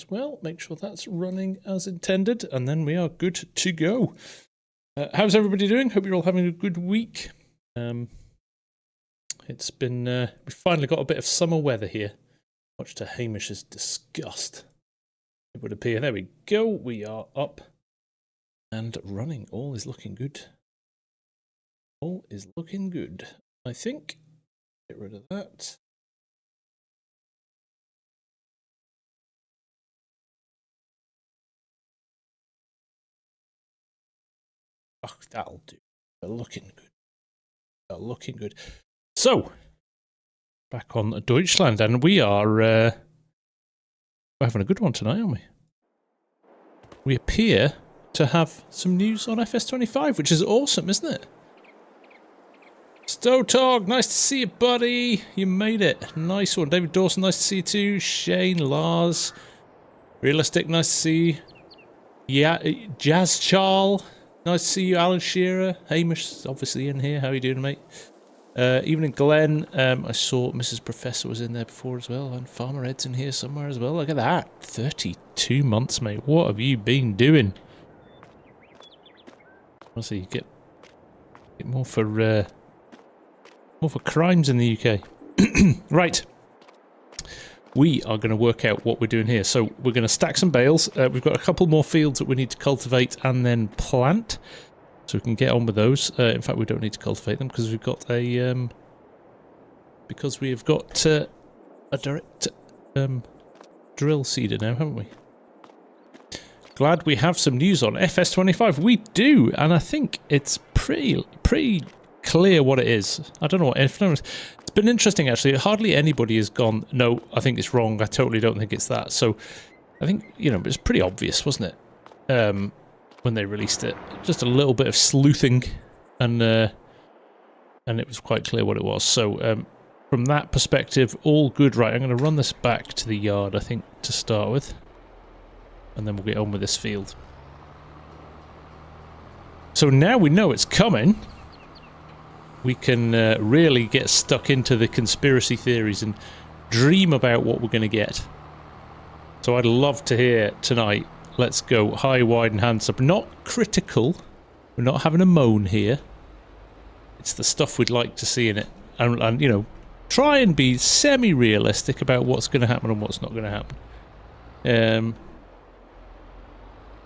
as well. Make sure that's running as intended, and then we are good to go. How's everybody doing? Hope you're all having a good week. It's been, we finally got a bit of summer weather here, much to Hamish's disgust. It would appear. There we go. We are up and running. All is looking good. All is looking good, I think. Get rid of that. Oh, that'll do. They're looking good. They're looking good. So, back on Deutschland, and we are we're having a good one tonight, aren't we? We appear to have some news on FS25, which is awesome, isn't it? Stotog, nice to see you, buddy. You made it. Nice one. David Dawson, nice to see you too. Shane, Lars, Realistic, nice to see you. Yeah, Jazz Charles, nice to see you. Alan Shearer, Hamish, obviously in here. How are you doing, mate? Evening, Glenn. I saw Mrs. Professor was in there before as well, and Farmer Ed's in here somewhere as well. Look at that. 32 months, mate. What have you been doing? Honestly, you get more for crimes in the UK. Right. We are going to work out what we're doing here. So we're going to stack some bales. We've got a couple more fields that we need to cultivate and then plant. So we can get on with those. In fact, we don't need to cultivate them because we've got a direct drill seeder now, haven't we? Glad we have some news on FS25. We do, and I think it's pretty clear what it is. I don't know what. It's been interesting actually. Hardly anybody has gone, no, I think it's wrong. I totally don't think it's that. So I think, you know, it's pretty obvious, wasn't it? When they released it, just a little bit of sleuthing, and it was quite clear what it was. So from that perspective, all good. Right, I'm going to run this back to the yard, I think, to start with, and then we'll get on with this field. So now we know it's coming, we can really get stuck into the conspiracy theories and dream about what we're going to get. So I'd love to hear tonight. Let's go high, wide, and hands up. Not critical. We're not having a moan here. It's the stuff we'd like to see in it. And you know, try and be semi-realistic about what's going to happen and what's not going to happen.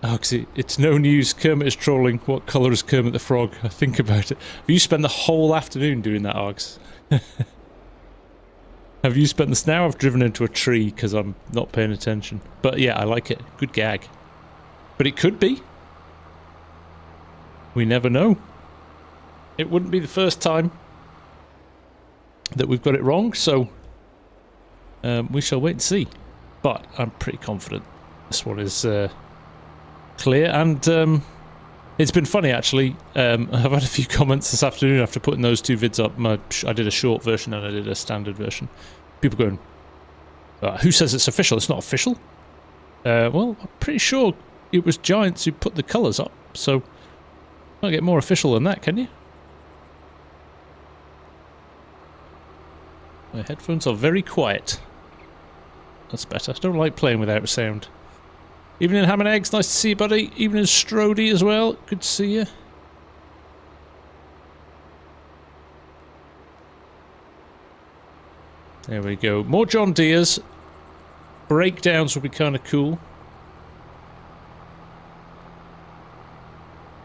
Oh, because it's no news. Kermit is trolling. What colour is Kermit the Frog? I think about it. Have you spent the whole afternoon doing that, Args? Have you spent this? Now I've driven into a tree because I'm not paying attention. But yeah, I like it. Good gag. But it could be. We never know. It wouldn't be the first time that we've got it wrong, so we shall wait and see. But I'm pretty confident this one is clear. And it's been funny, actually. I've had a few comments this afternoon after putting those two vids up. I did a short version and I did a standard version. People going, who says it's official? It's not official. Well, I'm pretty sure it was Giants who put the colours up, so can't get more official than that, can you? My headphones are very quiet. That's better. I don't like playing without sound. Evening, Ham and Eggs. Nice to see you, buddy. Evening, Strody as well. Good to see you. There we go. More John Deere's. Breakdowns will be kind of cool.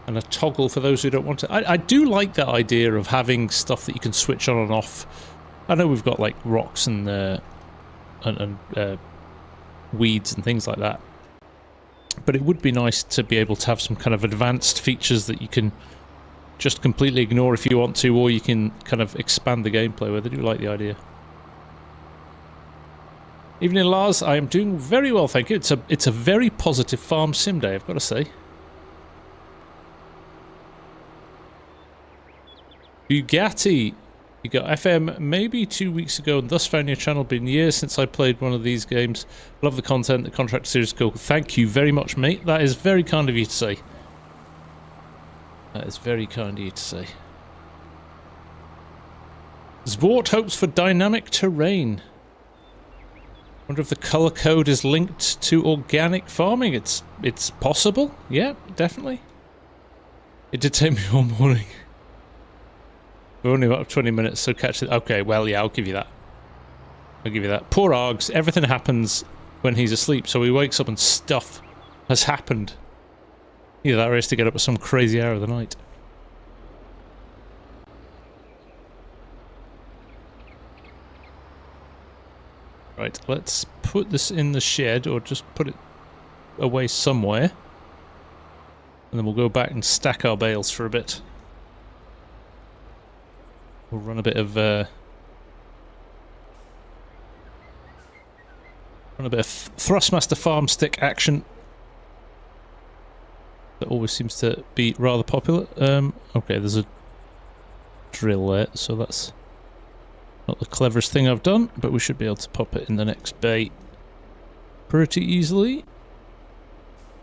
And a toggle for those who don't want to. I do like that idea of having stuff that you can switch on and off. I know we've got like rocks and weeds and things like that. But it would be nice to be able to have some kind of advanced features that you can just completely ignore if you want to, or you can kind of expand the gameplay with. I do like the idea. Evening, Lars. I am doing very well, thank you. It's a very positive farm sim day, I've got to say. Bugatti. You got FM maybe 2 weeks ago and thus found your channel. Been years since I played one of these games. Love the content. The contract series is cool. Thank you very much, mate. That is very kind of you to say. That is very kind of you to say. Zwart hopes for dynamic terrain. Wonder if the color code is linked to organic farming. It's possible. Yeah, definitely. It did take me all morning. We're only about 20 minutes, so catch it. Okay, well, yeah, I'll give you that. I'll give you that. Poor Args, everything happens when he's asleep, so he wakes up and stuff has happened. Either that or he has to get up at some crazy hour of the night. Right, let's put this in the shed, or just put it away somewhere. And then we'll go back and stack our bales for a bit. We'll run a bit of Thrustmaster farm stick action. That always seems to be rather popular. Okay, there's a drill there, so that's not the cleverest thing I've done, but we should be able to pop it in the next bay pretty easily.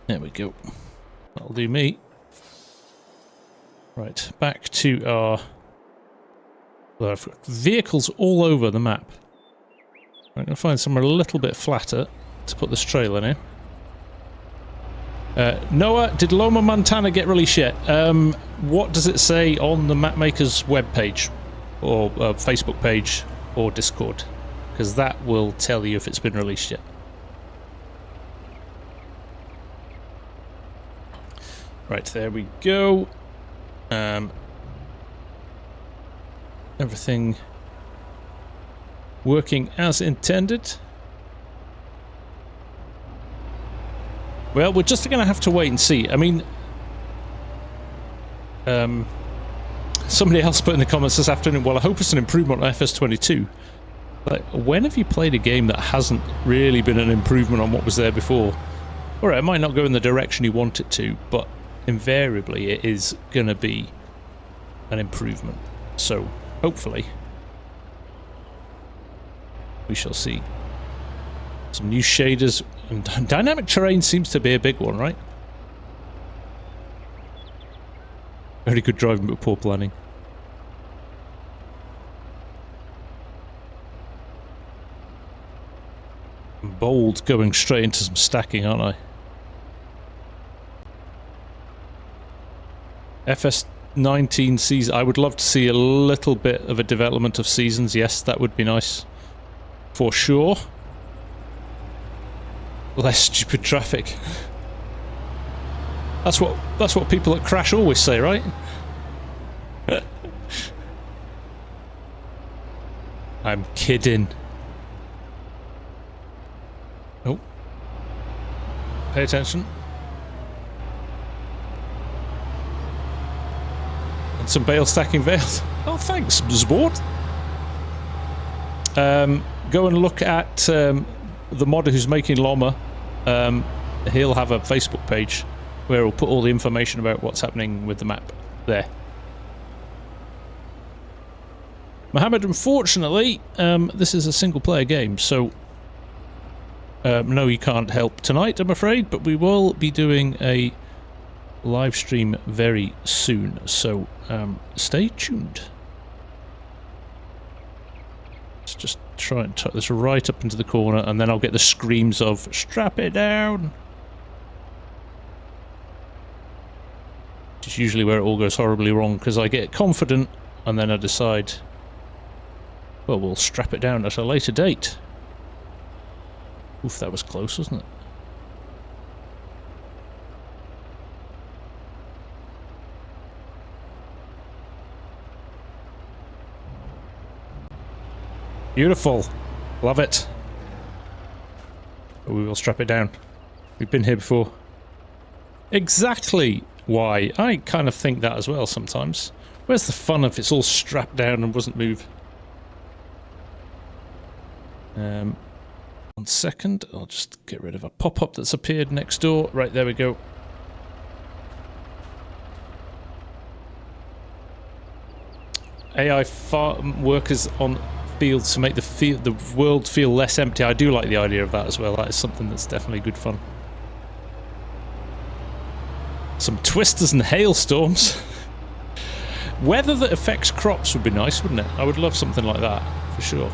There we go. That'll do me. Right, back to our... Well, I've got vehicles all over the map. I'm going to find somewhere a little bit flatter to put this trailer in. Noah, did Loma Montana get released yet? What does it say on the mapmaker's webpage? Or Facebook page, or Discord? Because that will tell you if it's been released yet. Right, there we go. Everything working as intended. Well, we're just going to have to wait and see. I mean, somebody else put in the comments this afternoon, well, I hope it's an improvement on FS22. Like, when have you played a game that hasn't really been an improvement on what was there before? Alright, it might not go in the direction you want it to, but invariably it is going to be an improvement. So, hopefully, we shall see. Some new shaders, and dynamic terrain seems to be a big one, right? Very good driving, but poor planning. Bold going straight into some stacking, aren't I? FS19 season. I would love to see a little bit of a development of seasons. Yes, that would be nice. For sure. Less stupid traffic. That's what people at Crash always say, right? I'm kidding. Oh. Pay attention. And some bale stacking veils. Oh, thanks, Zbord. Go and look at the modder who's making Llama. He'll have a Facebook page where he'll put all the information about what's happening with the map there. Mohammed, unfortunately, this is a single-player game, so no, you can't help tonight, I'm afraid, but we will be doing a live stream very soon, so stay tuned. Let's just try and tuck this right up into the corner, and then I'll get the screams of "strap it down," which is usually where it all goes horribly wrong, because I get confident and then I decide, well, we'll strap it down at a later date. Oof, that was close, wasn't it? Beautiful. Love it. But we will strap it down. We've been here before. Exactly why. I kind of think that as well sometimes. Where's the fun if it's all strapped down and wasn't moved? 1 second. I'll just get rid of a pop-up that's appeared next door. Right, there we go. AI farm workers on fields to make the world feel less empty. I do like the idea of that as well. That is something that's definitely good fun. Some twisters and hailstorms. Weather that affects crops would be nice, wouldn't it? I would love something like that, for sure.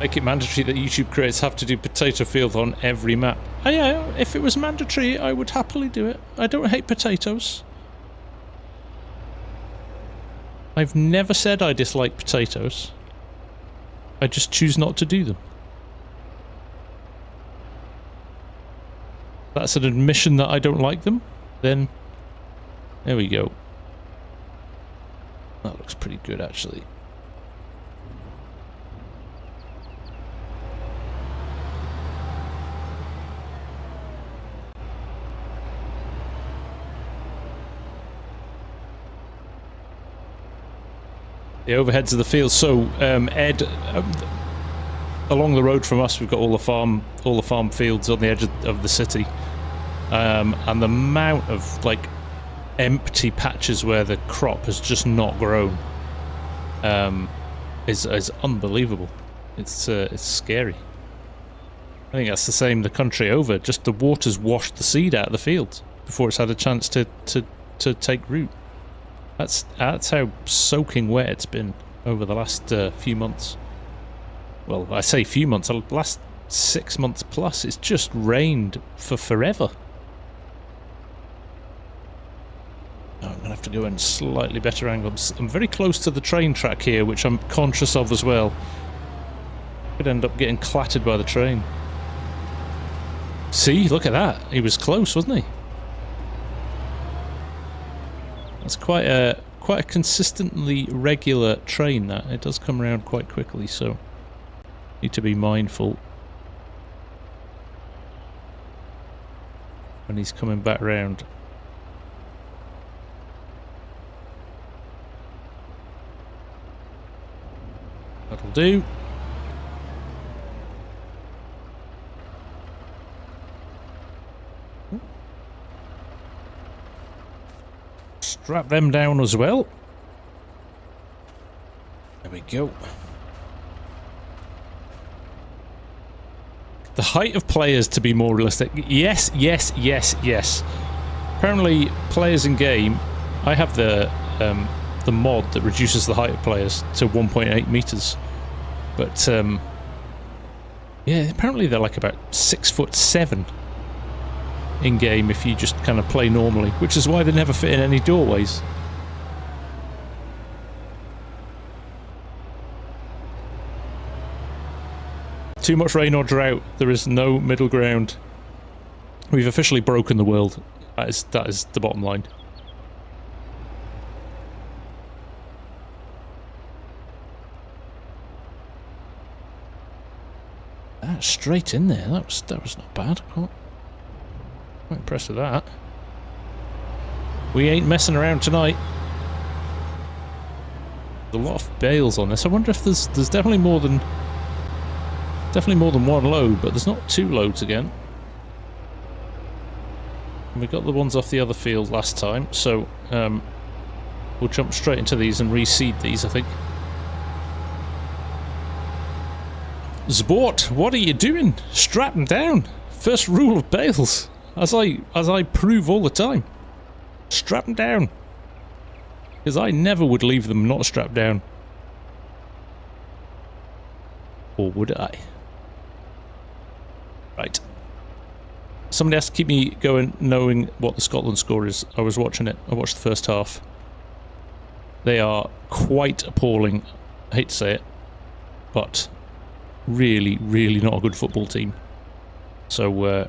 Make it mandatory that YouTube creators have to do potato field on every map. Oh yeah, if it was mandatory, I would happily do it. I don't hate potatoes. I've never said I dislike potatoes. I just choose not to do them. That's an admission that I don't like them, then there we go. That looks pretty good, actually. The overheads of the field. So, Ed, along the road from us, we've got all the farm fields on the edge of the city, and the amount of like empty patches where the crop has just not grown is unbelievable. It's scary. I think that's the same the country over. Just the water's washed the seed out of the field before it's had a chance to take root. That's how soaking wet it's been over the last few months. Well, I say few months, the last 6 months plus. It's just rained for forever. Oh, I'm going to have to go in slightly better angles. I'm very close to the train track here, which I'm conscious of as well. Could end up getting clattered by the train. See, look at that. He was close, wasn't he? That's quite a consistently regular train, that. It does come around quite quickly, so need to be mindful when he's coming back round. That'll do. Strap them down as well. There we go. The height of players to be more realistic. Yes, yes, yes, yes. Apparently, players in game, I have the mod that reduces the height of players to 1.8 meters. But yeah, apparently they're like about 6'7" in game if you just kind of play normally, which is why they never fit in any doorways. Too much rain or drought, there is no middle ground. We've officially broken the world. That is the bottom line. That's straight in there. That was not bad. Quite impressed with that. We ain't messing around tonight. There's a lot of bales on this. I wonder if there's definitely more than one load, but there's not two loads again. And we got the ones off the other field last time, so we'll jump straight into these and reseed these, I think. Zbort, what are you doing? Strap them down. First rule of Bales, as I prove all the time. Strap them down. Because I never would leave them not strapped down. Or would I? Right. Somebody has to keep me going knowing what the Scotland score is. I was watching it. I watched the first half. They are quite appalling. I hate to say it. But really, really not a good football team. So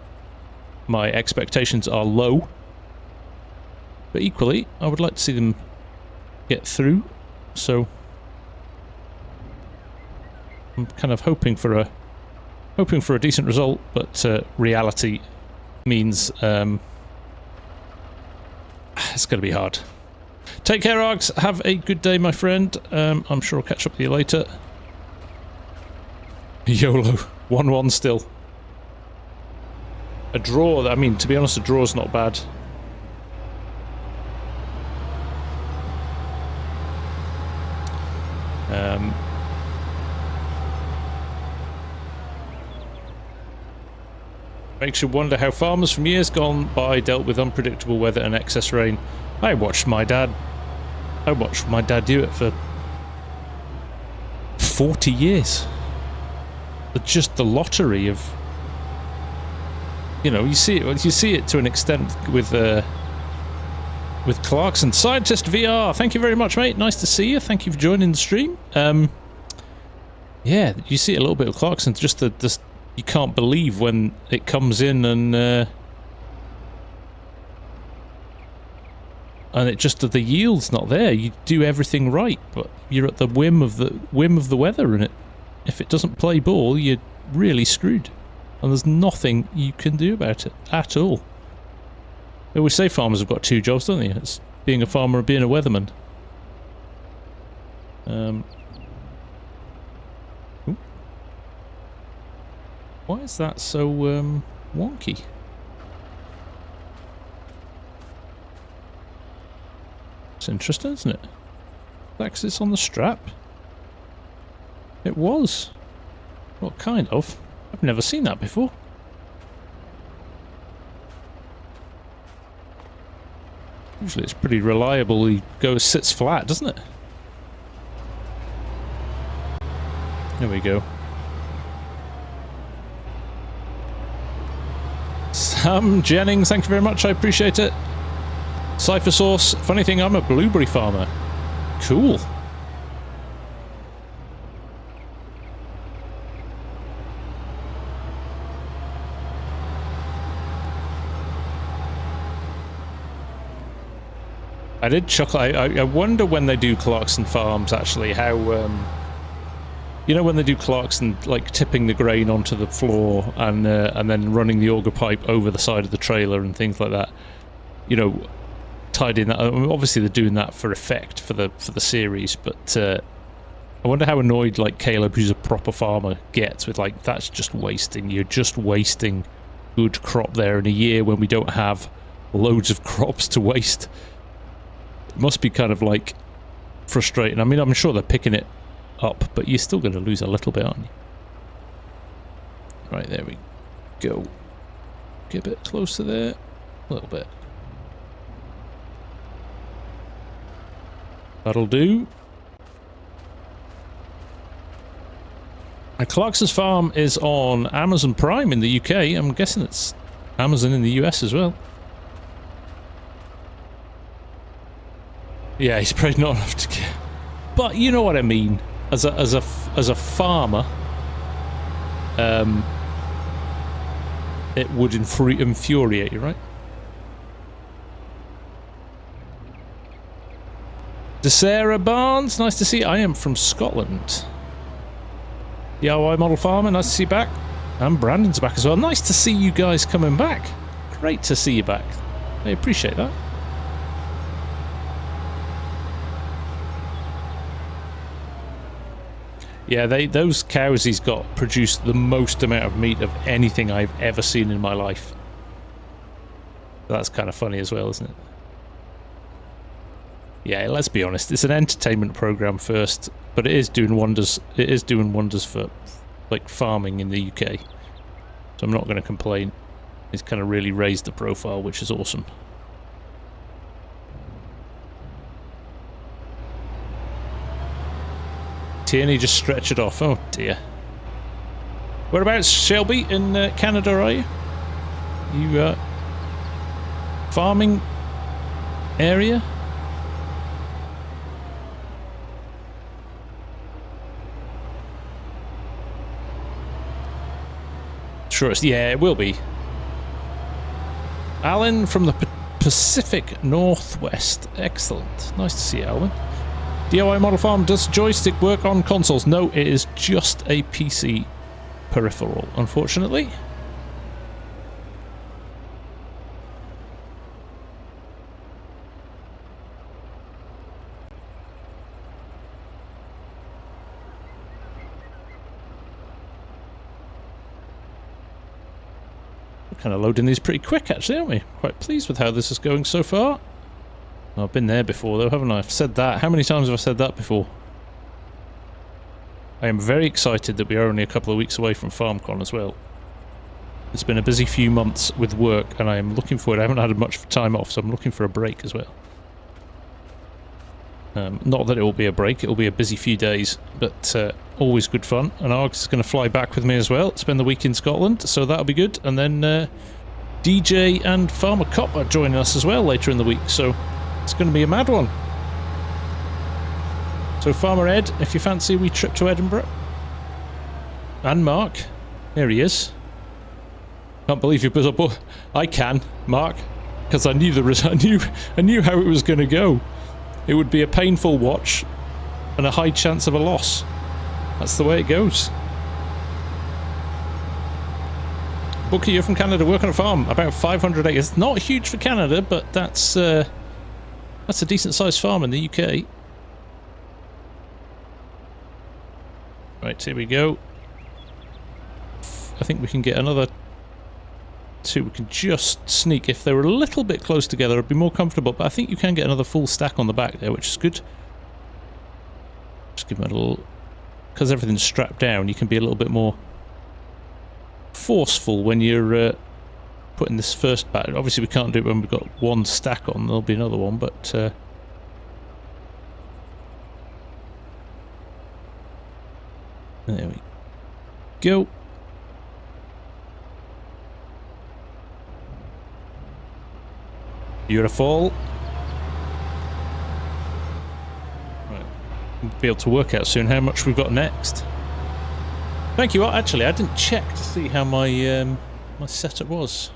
my expectations are low. But equally, I would like to see them get through. So I'm kind of hoping for a decent result, but reality means it's going to be hard. Take care, Args. Have a good day, my friend. I'm sure I'll catch up with you later. YOLO. 1-1 still. A draw, I mean, to be honest, a draw's not bad. Makes you wonder how farmers from years gone by dealt with unpredictable weather and excess rain. I watched my dad do it for 40 years. just the lottery of, you know, you see it to an extent with Clarkson. Scientist VR, thank you very much, mate. Nice to see you. Thank you for joining the stream. Yeah, you see a little bit of Clarkson. Just you can't believe when it comes in and it just the yield's not there. You do everything right, but you're at the whim of the weather, and if it doesn't play ball, you're really screwed. And there's nothing you can do about it at all. They always say farmers have got two jobs, don't they? It's being a farmer and being a weatherman. Why is that so wonky? It's interesting, isn't it? Because it's on the strap. It was. Well, kind of. I've never seen that before. Usually it's pretty reliable. He sits flat, doesn't it? There we go. Sam Jennings, thank you very much. I appreciate it. Cypher Sauce, funny thing, I'm a blueberry farmer. Cool. I did chuckle. I wonder when they do Clarkson farms, actually, how, you know, when they do Clarkson, like tipping the grain onto the floor and then running the auger pipe over the side of the trailer and things like that, you know, tied in that. I mean, obviously they're doing that for effect for the series, but I wonder how annoyed like Caleb, who's a proper farmer, gets with like, that's just wasting. You're just wasting good crop there in a year when we don't have loads of crops to waste. It must be kind of like frustrating. I mean, I'm sure they're picking it up, but you're still going to lose a little bit, aren't you? Right, there we go. Get a bit closer there. A little bit. That'll do. And Clarkson's farm is on Amazon Prime in the UK. I'm guessing it's Amazon in the US as well. Yeah, he's probably not enough to get. But you know what I mean. As a farmer, it would infuriate you, right? DeSarah Barnes, nice to see you. I am from Scotland. DIY Model Farmer, nice to see you back. And Brandon's back as well. Nice to see you guys coming back. Great to see you back. I appreciate that. Yeah, those cows he's got produce the most amount of meat of anything I've ever seen in my life. That's kind of funny as well, isn't it? Yeah, let's be honest, it's an entertainment program first, but it is doing wonders. It is doing wonders for like farming in the UK. So I'm not going to complain. It's kind of really raised the profile, which is awesome. Tierney just stretch it off. Oh dear. Whereabouts, Shelby, in Canada are you? You farming area? Sure, yeah, it will be. Alan from the Pacific Northwest. Excellent. Nice to see you, Alan. DIY Model Farm, does joystick work on consoles? No, it is just a PC peripheral, unfortunately. We're kind of loading these pretty quick, actually, aren't we? Quite pleased with how this is going so far. I've been there before, though, haven't I? I've said that. How many times have I said that before? I am very excited that we are only a couple of weeks away from FarmCon as well. It's been a busy few months with work, and I am looking forward. I haven't had much time off, so I'm looking for a break as well. Not that it will be a break, it will be a busy few days, but Always good fun. And Args is going to fly back with me as well, spend the week in Scotland, so that'll be good. And then DJ and Farmer Cop are joining us as well later in the week, so it's going to be a mad one. So Farmer Ed, if you fancy a wee trip to Edinburgh. And Mark, there he is. Can't believe you put up. I can, Mark, because I knew I knew how it was going to go. It would be a painful watch and a high chance of a loss. That's the way it goes. Bookie, you're from Canada, work on a farm, about 500 acres. Not huge for Canada, but that's a decent sized farm in the UK. Right, here we go. I think we can get another 2. We can just sneak. If they were a little bit close together, it'd be more comfortable, but I think you can get another full stack on the back there, which is good. Just give them a little... Because everything's strapped down, you can be a little bit more forceful when you're putting this first back. Obviously we can't do it when we've got one stack on, there'll be another one, but... there we go. Beautiful. Right. We'll be able to work out soon how much we've got next. Thank you. Actually, I didn't check to see how my my setup was.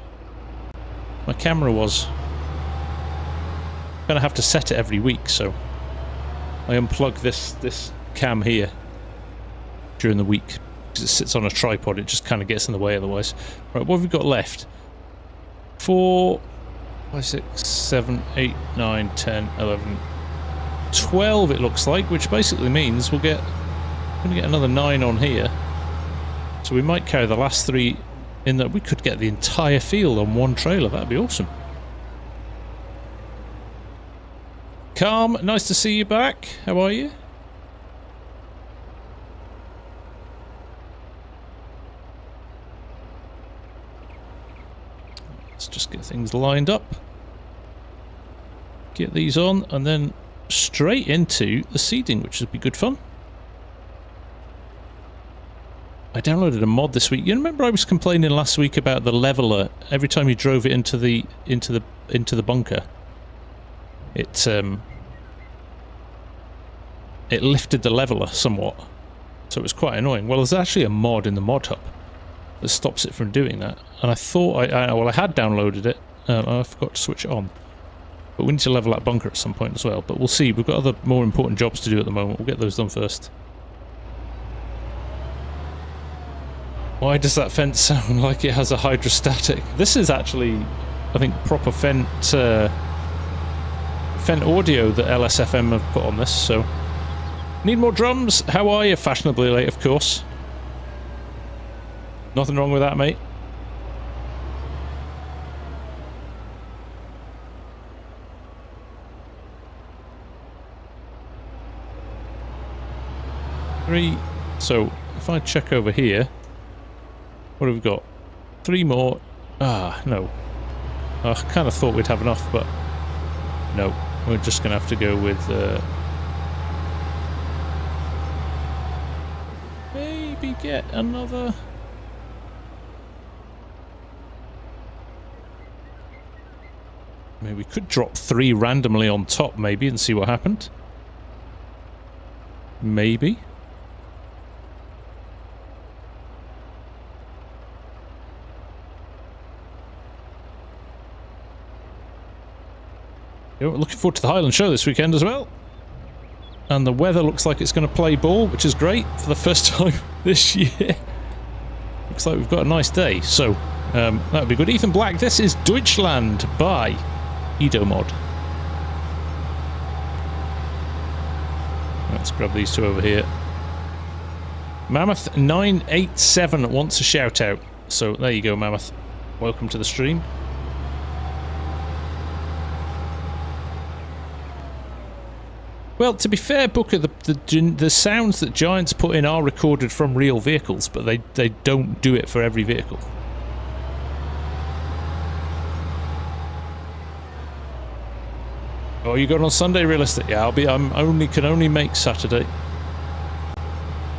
My camera was. I'm gonna have to set it every week, so I unplug this cam here during the week because it sits on a tripod. It just kind of gets in the way otherwise. Right, what have we got left? 4, 5, 6, 7, 8, 9, 10, 11, 12 it looks like, which basically means we're going to get another 9 on here. So we might carry the last 3 in that. We could get the entire field on one trailer. That'd be awesome. Calm, nice to see you back. How are you? Let's just get things lined up. Get these on and then straight into the seeding, which would be good fun. I downloaded a mod this week. You remember I was complaining last week about the leveler every time you drove it into the bunker. It lifted the leveler somewhat. So it was quite annoying. Well, there's actually a mod in the mod hub that stops it from doing that. And I thought well, I had downloaded it. I forgot to switch it on. But we need to level that bunker at some point as well. But we'll see. We've got other more important jobs to do at the moment. We'll get those done first. Why does that fence sound like it has a hydrostatic? This is actually, I think, proper Fent audio that LSFM have put on this, so... Need more drums? How are you? Fashionably late, of course. Nothing wrong with that, mate. So, if I check over here... What have we got? 3 more. Ah, no. I kind of thought we'd have enough, but... No. We're just going to have to go with... maybe get another... Maybe we could drop 3 randomly on top, maybe, and see what happened. Maybe. We're looking forward to the Highland show this weekend as well. And the weather looks like it's going to play ball, which is great for the first time this year. Looks like we've got a nice day, so that would be good. Ethan Black, this is Deutschland by Edomod. Let's grab these 2 over here. Mammoth987 wants a shout out. So there you go, Mammoth. Welcome to the stream. Well, to be fair, Booker, the sounds that Giants put in are recorded from real vehicles, but they don't do it for every vehicle. Oh, you going on Sunday, Realistic? Yeah, can only make Saturday.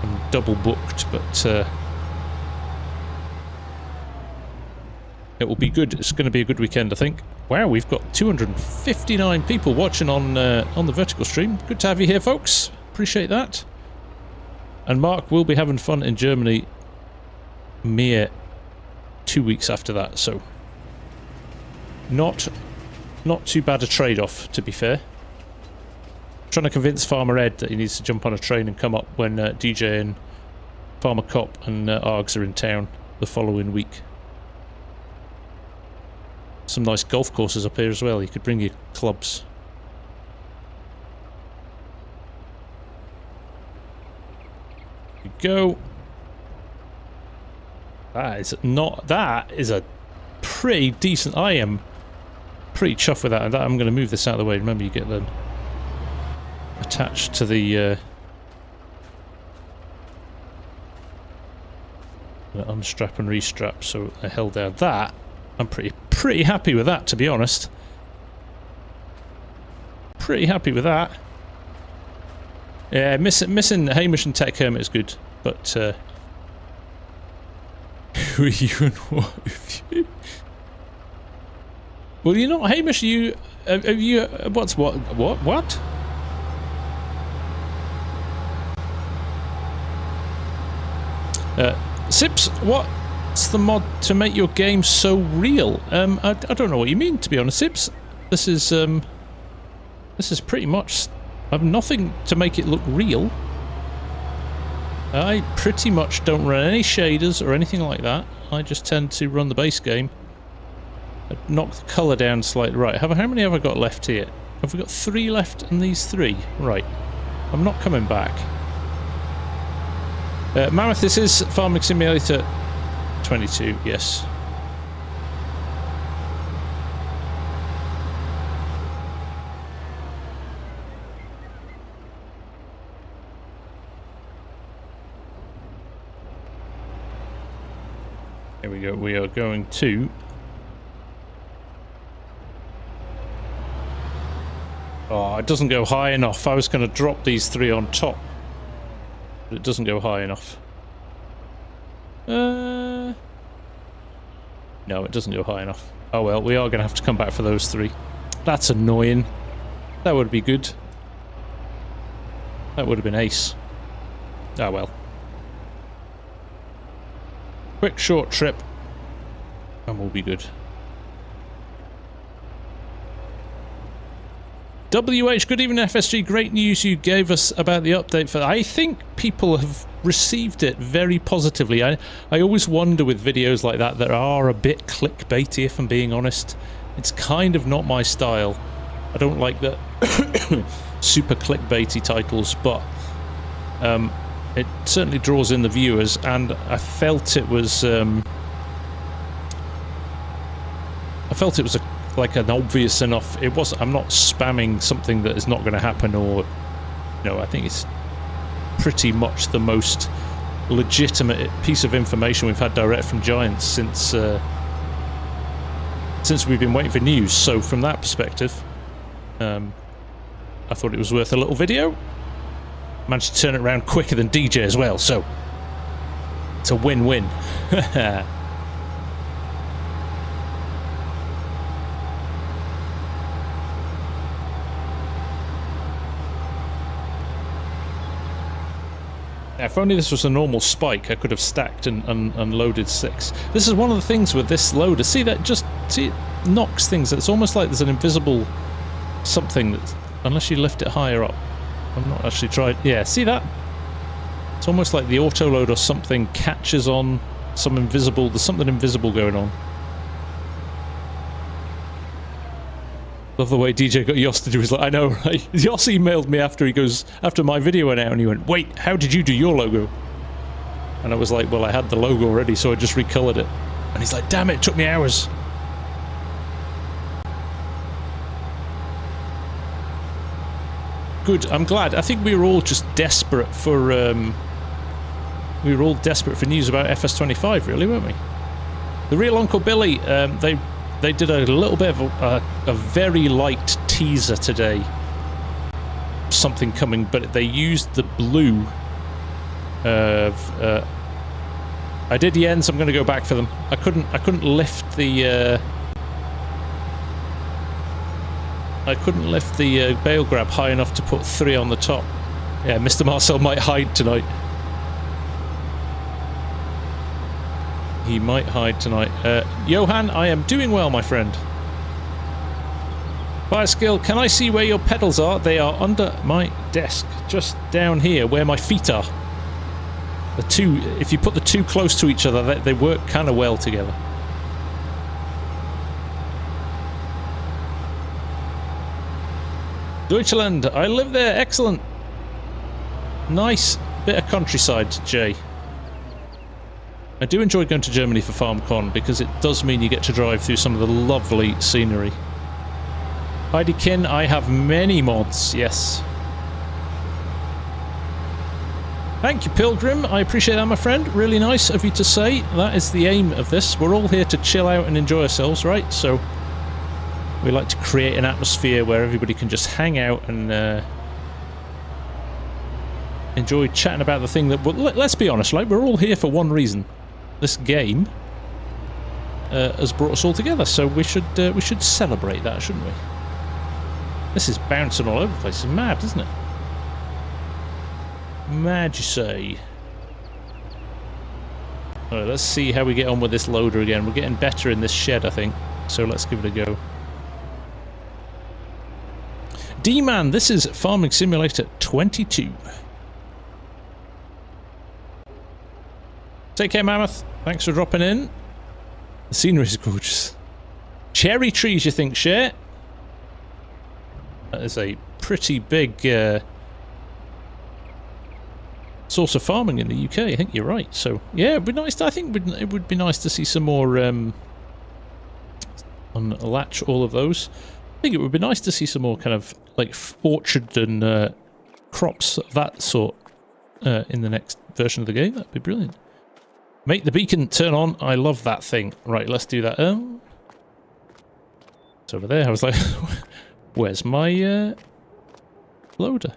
I'm double booked, but it will be good. It's going to be a good weekend, I think. Wow, we've got 259 people watching on the vertical stream. Good to have you here, folks. Appreciate that. And Mark will be having fun in Germany mere 2 weeks after that, so not too bad a trade-off, to be fair. Trying to convince Farmer Ed that he needs to jump on a train and come up when DJ and Farmer Cop and Args are in town the following week. Some nice golf courses up here as well. You could bring your clubs. There you go. That is a pretty decent. I am pretty chuffed with that. And I'm going to move this out of the way. Remember, you get them attached to the unstrap and restrap, so I held down that. I'm pretty happy with that, to be honest. Pretty happy with that. Yeah, missing Hamish and Tech Hermit is good, but who are you and what have you? Well, you're not Hamish. Have you? What? Sips, what's the mod to make your game so real? I don't know what you mean, to be honest, Sips. This is pretty much. I have nothing to make it look real. I pretty much don't run any shaders or anything like that. I just tend to run the base game. I knock the colour down slightly. Right, how many have I got left here? Have we got 3 left in these 3? Right. I'm not coming back. Mammoth, this is Farming Simulator 22, yes. Here we go, we are going to... Oh, it doesn't go high enough. I was going to drop these 3 on top. But it doesn't go high enough. No, it doesn't go high enough. Oh well, we are going to have to come back for those 3. That's annoying. That would be good. That would have been ace. Ah well. Quick short trip and we'll be good. WH, good evening FSG, great news you gave us about the update for I think people have received it very positively. I always wonder with videos like that are a bit clickbaity, if I'm being honest. It's kind of not my style. I don't like the super clickbaity titles, but it certainly draws in the viewers, and I felt it was like an obvious enough. It wasn't. I'm not spamming something that is not going to happen, or I think it's pretty much the most legitimate piece of information we've had direct from Giants since we've been waiting for news. So from that perspective, I thought it was worth a little video. Managed to turn it around quicker than DJ as well, so it's a win-win. If only this was a normal spike, I could have stacked and unloaded 6. This is one of the things with this loader. See that? See, it knocks things. It's almost like there's an invisible something that, unless you lift it higher up. I've not actually tried. Yeah, see that? It's almost like the auto load or something catches on some invisible. There's something invisible going on. Love the way DJ got Yoss to do his, like, I know, right? Yoss emailed me after my video went out, and he went, wait, how did you do your logo? And I was like, well, I had the logo already, so I just recolored it. And he's like, damn it took me hours. Good, I'm glad. I think we were all just desperate for, news about FS25, really, weren't we? The Real Uncle Billy, they did a little bit of a very light teaser today. Something coming, but they used the blue I did Jens. I'm going to go back for them. I couldn't lift the. I couldn't lift the bale grab high enough to put 3 on the top. Yeah, Mr. Marcel might hide tonight. He might hide tonight. Johan, I am doing well, my friend. Fire skill, can I see where your pedals are? They are under my desk, just down here where my feet are. The two, if you put the two close to each other, they work kind of well together. Deutschland, I live there, excellent. Nice bit of countryside, Jay. I do enjoy going to Germany for FarmCon because it does mean you get to drive through some of the lovely scenery. Heidi Kin, I have many mods, yes. Thank you, Pilgrim. I appreciate that, my friend. Really nice of you to say. That is the aim of this. We're all here to chill out and enjoy ourselves, right? So we like to create an atmosphere where everybody can just hang out and enjoy chatting about the thing that... Well, let's be honest, like, we're all here for one reason. This game has brought us all together, so we should celebrate that, shouldn't we? This is bouncing all over the place. It's mad, isn't it? Mad, you say? Alright, let's see how we get on with this loader again. We're getting better in this shed, I think. So let's give it a go. D-Man, this is Farming Simulator 22. Take care, Mammoth. Thanks for dropping in. The scenery is gorgeous. Cherry trees, you think, Cher? That is a pretty big source of farming in the UK. I think you're right. So yeah, it'd be nice. I think it would be nice to see some more unlatch all of those. I think it would be nice to see some more kind of like orchard and crops of that sort in the next version of the game. That'd be brilliant. Make the beacon turn on. I love that thing. Right, let's do that. It's over there. I was like, where's my loader?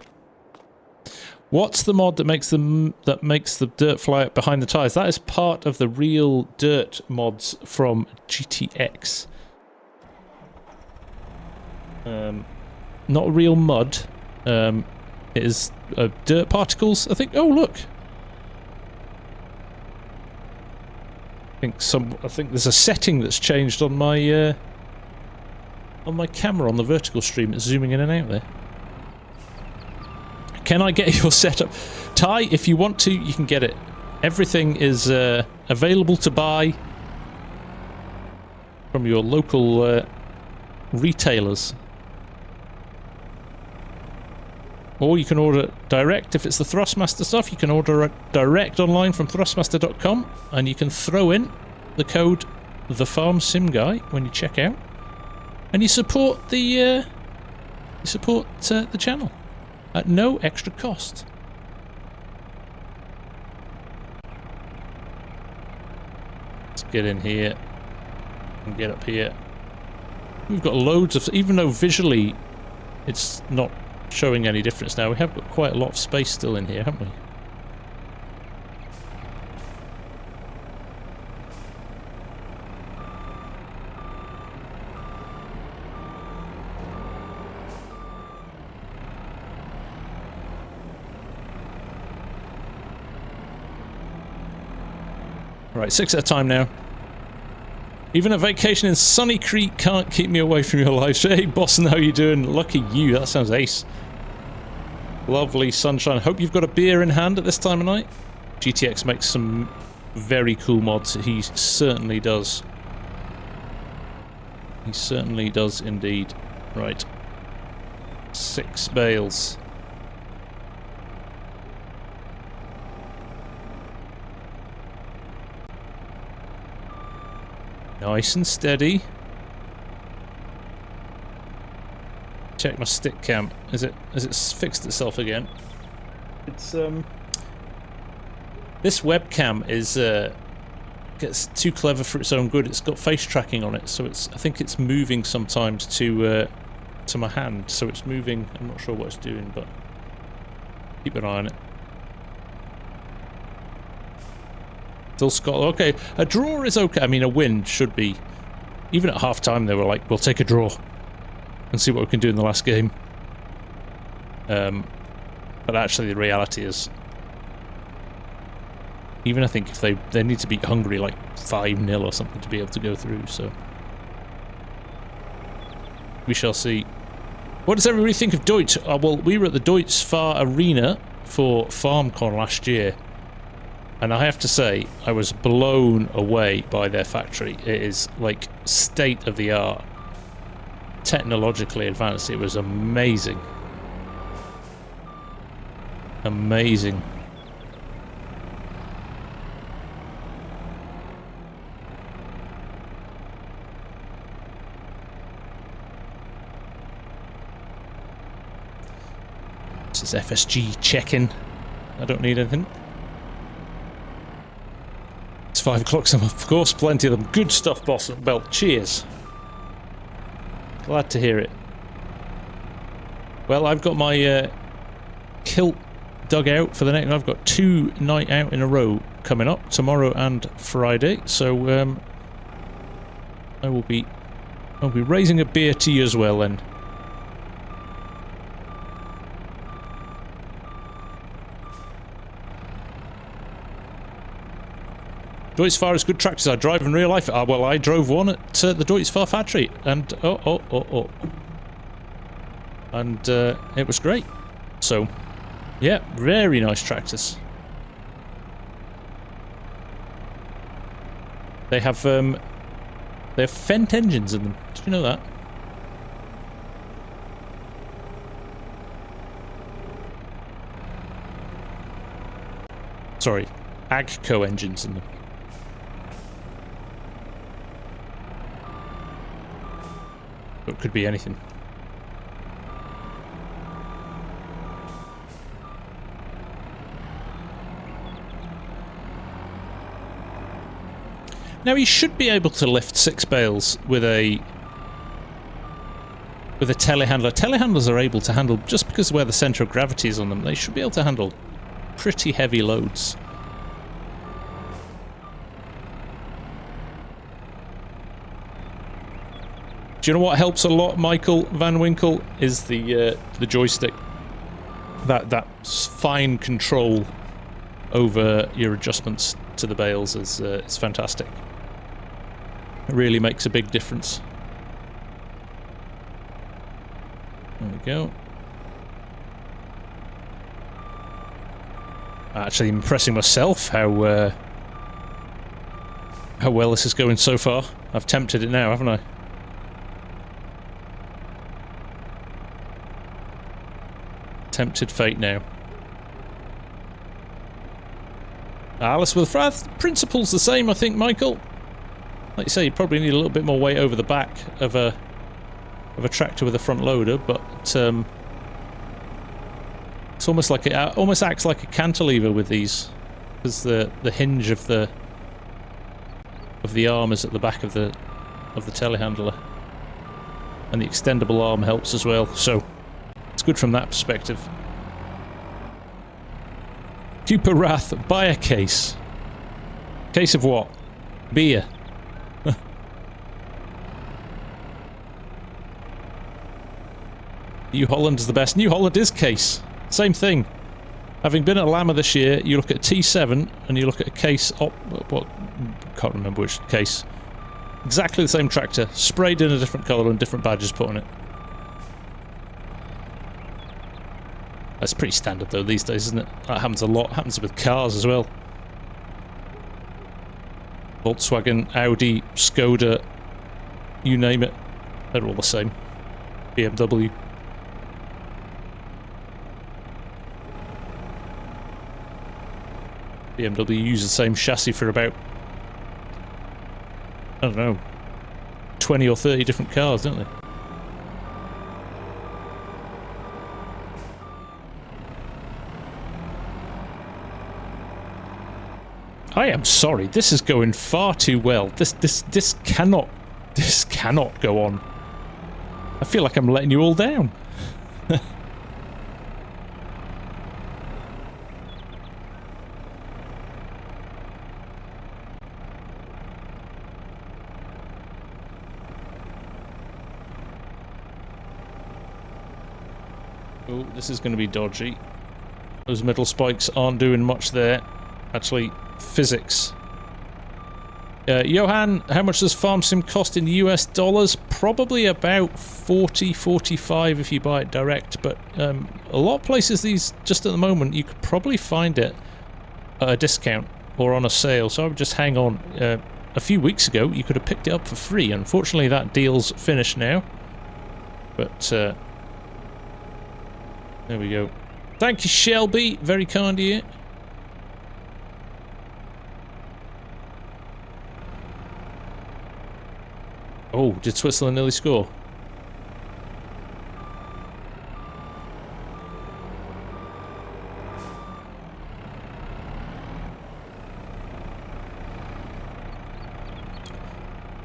What's the mod that makes the dirt fly up behind the tires? That is part of the real dirt mods from GTX. Not real mud. It is dirt particles, I think. Oh, look. I think there's a setting that's changed on my camera on the vertical stream. It's zooming in and out there. Can I get your setup? Ty, if you want to, you can get it. Everything is available to buy from your local retailers. Or you can order direct. If it's the Thrustmaster stuff, you can order it direct online from thrustmaster.com, and you can throw in the code THEFARMSIMGUY when you check out, and you support the channel at no extra cost. Let's get in here and get up here. We've got loads of, even though visually it's not showing any difference now, we have got quite a lot of space still in here, haven't we? Right, 6 at a time now. Even a vacation in Sunny Creek can't keep me away from your live stream. Hey, Boston, how you doing? Lucky you, that sounds ace. Lovely sunshine. Hope you've got a beer in hand at this time of night. GTX makes some very cool mods. He certainly does. He certainly does indeed. Right. 6 bales. Nice and steady. Check my stick cam. Has it fixed itself again? It's this webcam is gets too clever for its own good. It's got face tracking on it, so I think it's moving sometimes to my hand. So it's moving. I'm not sure what it's doing, but keep an eye on it. Still Scotland. Okay, a draw is okay. I mean, a win should be... Even at half-time, they were like, we'll take a draw and see what we can do in the last game. But actually, the reality is... Even I think if they need to beat Hungary like 5-0 or something to be able to go through, so... We shall see. What does everybody think of Deutsch? Well, we were at the Deutschfar Arena for FarmCon last year. And I have to say, I was blown away by their factory. It is like state-of-the-art. Technologically advanced. It was amazing. Amazing. This is FSG check-in. I don't need anything. It's 5 o'clock, so of course, plenty of them. Good stuff, boss. Well, cheers. Glad to hear it. Well, I've got my kilt dug out for the next. I've got 2 night out in a row coming up, tomorrow and Friday. So I'll be raising a beer to you as well then. Deutschfar is good tractors I drive in real life. Well, I drove one at the Deutschfar factory, and and it was great. So, yeah, very nice tractors. They have Fendt engines in them. Did you know that? Sorry, AGCO engines in them. It could be anything. Now you should be able to lift 6 bales with a telehandler. Telehandlers are able to handle, just because of where the centre of gravity is on them, they should be able to handle pretty heavy loads. Do you know what helps a lot, Michael Van Winkle? Is the joystick. That fine control over your adjustments to the bales is fantastic. It really makes a big difference. There we go. Actually, impressing myself how well this is going so far. I've tempted it now, haven't I? Tempted fate now. Alice with Frath, principle's the same, I think, Michael. Like you say, you probably need a little bit more weight over the back of a tractor with a front loader, but it's almost like it almost acts like a cantilever with these, because the hinge of the arm is at the back of the telehandler, and the extendable arm helps as well. So. It's good from that perspective. Cooper Wrath, buy a case. Case of what? Beer. New Holland is the best. New Holland is case. Same thing. Having been at Lama this year, you look at T7 and you look at a case. What? Can't remember which case. Exactly the same tractor, sprayed in a different colour and different badges put on it. That's pretty standard though these days, isn't it? That happens a lot. Happens with cars as well. Volkswagen, Audi, Skoda, you name it. They're all the same. BMW. BMW uses the same chassis for about, I don't know, 20 or 30 different cars, don't they? I am sorry, this is going far too well. This cannot go on. I feel like I'm letting you all down. Oh, this is going to be dodgy. Those metal spikes aren't doing much there. Actually, physics. Johan, how much does FarmSim cost in US dollars? Probably about 40, 45 if you buy it direct, but a lot of places these, just at the moment, you could probably find it at a discount or on a sale, so I would just hang on. A few weeks ago, you could have picked it up for free. Unfortunately, that deal's finished now, but there we go. Thank you, Shelby. Very kind of you. Oh, did Switzerland nearly score?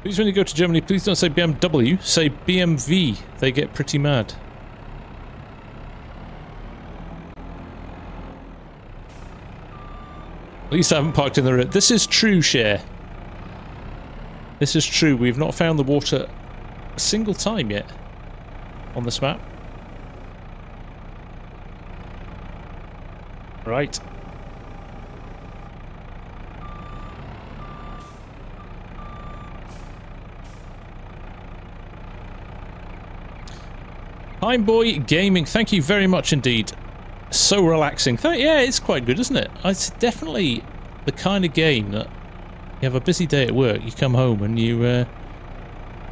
Please, when you go to Germany, please don't say BMW, say BMW. They get pretty mad. At least I haven't parked in the road. This is true, Cher. This is true. We've not found the water a single time yet on this map. Right. Boy Gaming, thank you very much indeed. So relaxing. Yeah, it's quite good, isn't it? It's definitely the kind of game that you have a busy day at work, you come home and you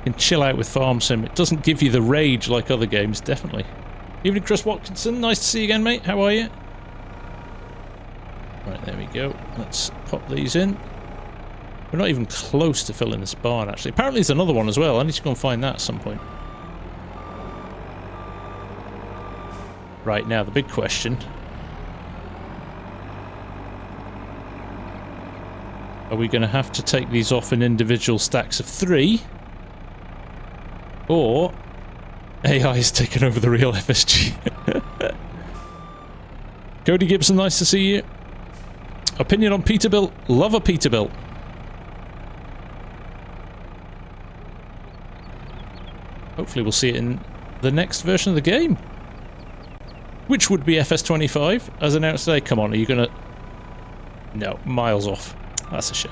can chill out with FarmSim. It doesn't give you the rage like other games, definitely. Evening, Chris Watkinson. Nice to see you again, mate. How are you? Right, there we go. Let's pop these in. We're not even close to filling this barn, actually. Apparently there's another one as well. I need to go and find that at some point. Right, now the big question. Are we going to have to take these off in individual stacks of 3? Or AI is taking over the real FSG. Cody Gibson, nice to see you. Opinion on Peterbilt? Love a Peterbilt. Hopefully we'll see it in the next version of the game. Which would be FS25, as announced today. Come on, are you gonna... No, miles off. That's a shame.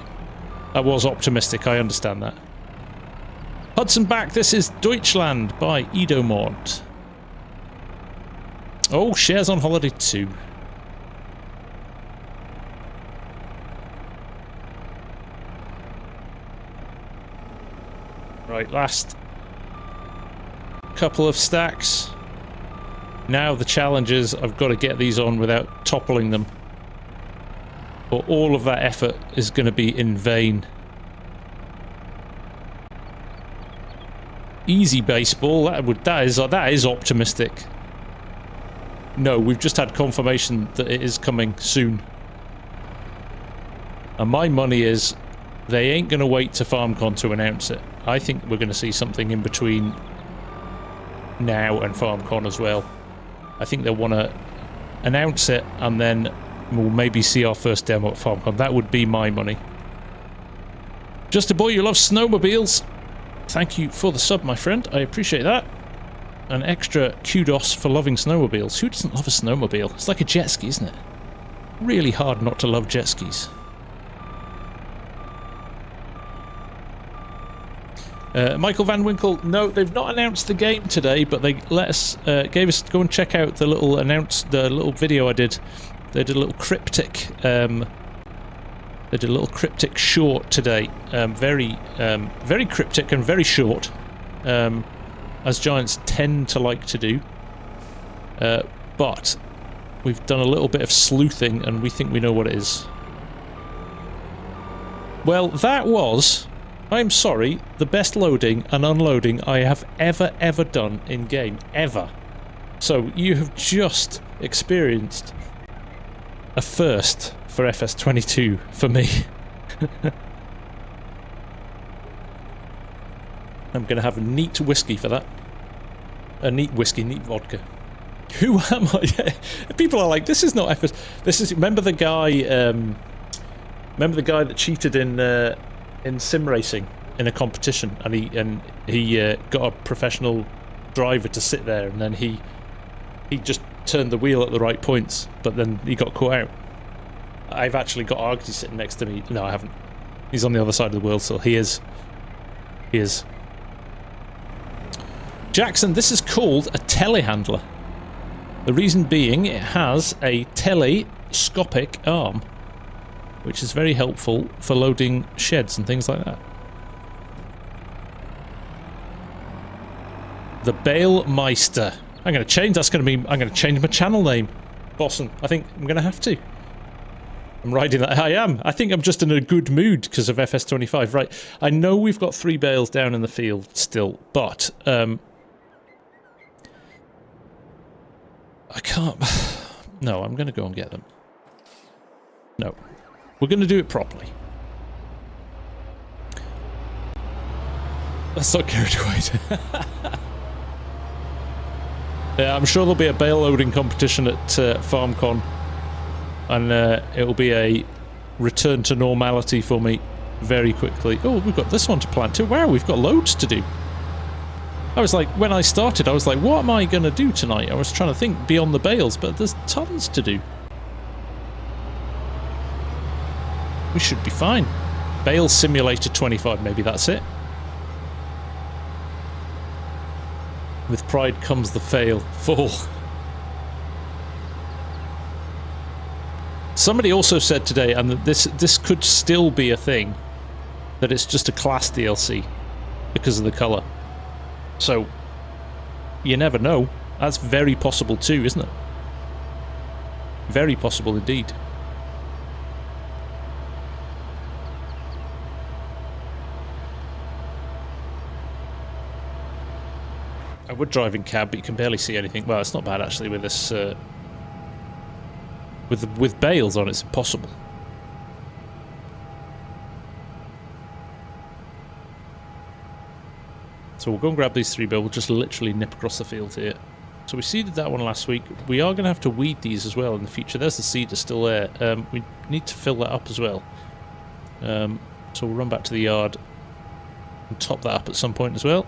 That was optimistic, I understand that. Hudson back, this is Deutschland by Edomod. Oh, shares on holiday too. Right, last couple of stacks. Now the challenge is I've got to get these on without toppling them, or all of that effort is going to be in vain. Easy baseball. That is optimistic. No, we've just had confirmation that it is coming soon, and my money is they ain't going to wait to FarmCon to announce it. I think we're going to see something in between now and FarmCon as well. I think they'll want to announce it, and then we'll maybe see our first demo at FarmCon. That would be my money. Just a boy who loves snowmobiles. Thank you for the sub, my friend. I appreciate that. An extra kudos for loving snowmobiles. Who doesn't love a snowmobile? It's like a jet ski, isn't it? Really hard not to love jet skis. Michael Van Winkle, no, they've not announced the game today, but they let us, gave us to go and check out the little little video I did. They did a little cryptic, short today. Very cryptic and very short, as giants tend to like to do. But we've done a little bit of sleuthing, and we think we know what it is. Well, that was... I'm sorry, the best loading and unloading I have ever done in game. Ever. So you have just experienced a first for FS22 for me. I'm going to have a neat whiskey for that. A neat whiskey, neat vodka. Who am I? People are like, this is not FS... This is... Remember the guy... remember the guy that cheated in sim racing in a competition, and he got a professional driver to sit there, and then he just turned the wheel at the right points, but then he got caught out. I've actually got Argty sitting next to me. No, I haven't. He's on the other side of the world, so he is. He is. Jackson, this is called a telehandler. The reason being, it has a telescopic arm, which is very helpful for loading sheds and things like that. The Bale Meister. I'm going to change. That's going to be. I'm going to change my channel name. Boston. I think I'm going to have to. I'm riding that. I am. I think I'm just in a good mood because of FS25. Right. I know we've got 3 bales down in the field still, but I can't. No, I'm going to go and get them. No, we're going to do it properly. Let's not carried away. Yeah, I'm sure there'll be a bale loading competition at FarmCon, and it'll be a return to normality for me very quickly. Oh, we've got this one to plant too. Wow, we've got loads to do. I was like, when I started, I was like, what am I going to do tonight? I was trying to think beyond the bales, but there's tons to do. We should be fine. Bale Simulator 25, maybe that's it. With pride comes the fall. Somebody also said today, and this could still be a thing, that it's just a class DLC because of the colour. So, you never know. That's very possible too, isn't it? Very possible indeed. I would drive in cab, but you can barely see anything. Well, it's not bad actually with this. With bales on, it's impossible. So we'll go and grab these 3 bales. We'll just literally nip across the field here. So we seeded that one last week. We are going to have to weed these as well in the future. There's the seeder still there. We need to fill that up as well. So we'll run back to the yard and top that up at some point as well.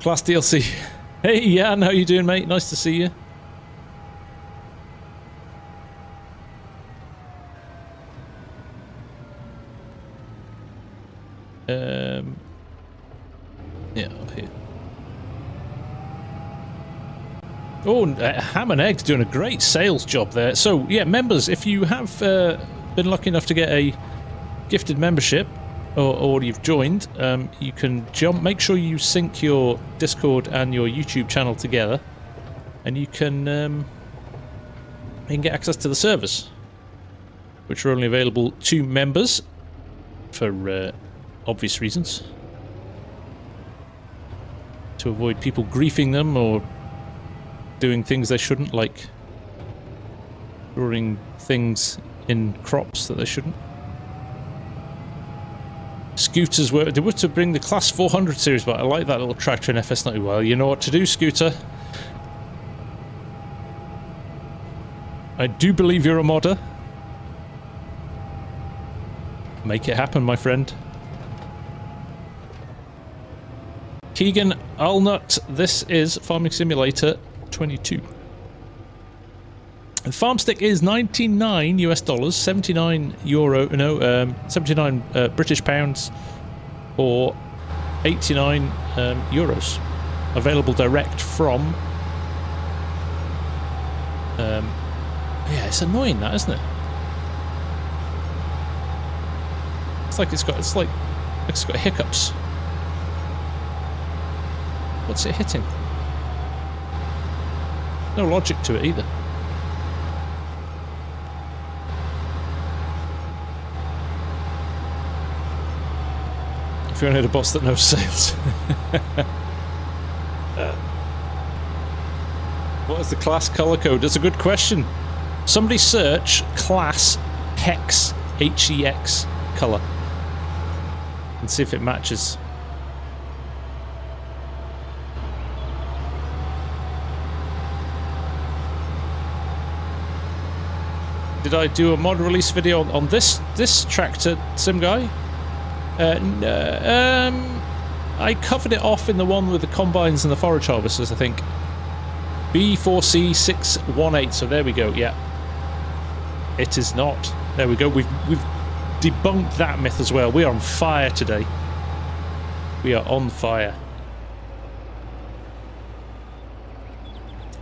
Class DLC. Hey, Jan, how you doing, mate? Nice to see you. Yeah, up here. Oh, Ham and Egg's doing a great sales job there. So, yeah, members, if you have been lucky enough to get a gifted membership, or you've joined, you can make sure you sync your Discord and your YouTube channel together, and you can get access to the servers, which are only available to members for obvious reasons, to avoid people griefing them or doing things they shouldn't, like growing things in crops that they shouldn't. Scooters they were to bring the Class 400 series, but I like that little tractor in FS90. Well, you know what to do, Scooter. I do believe you're a modder. Make it happen, my friend. Keegan Alnut, this is Farming Simulator 22. The farm stick is 99 US dollars, 79 euro, no, 79 British pounds, or 89 euros. Available direct from. Yeah, it's annoying that, isn't it? It's like it's got hiccups. What's it hitting? No logic to it either. If you want to hit a boss that knows sales. What is the class color code? That's a good question. Somebody search class hex, H-E-X color, and see if it matches. Did I do a mod release video on this tractor, Sim Guy? I covered it off in the one with the combines and the forage harvesters, I think. B4C618, so there we go, yeah. It is not. There we go, we've debunked that myth as well. We are on fire today. We are on fire.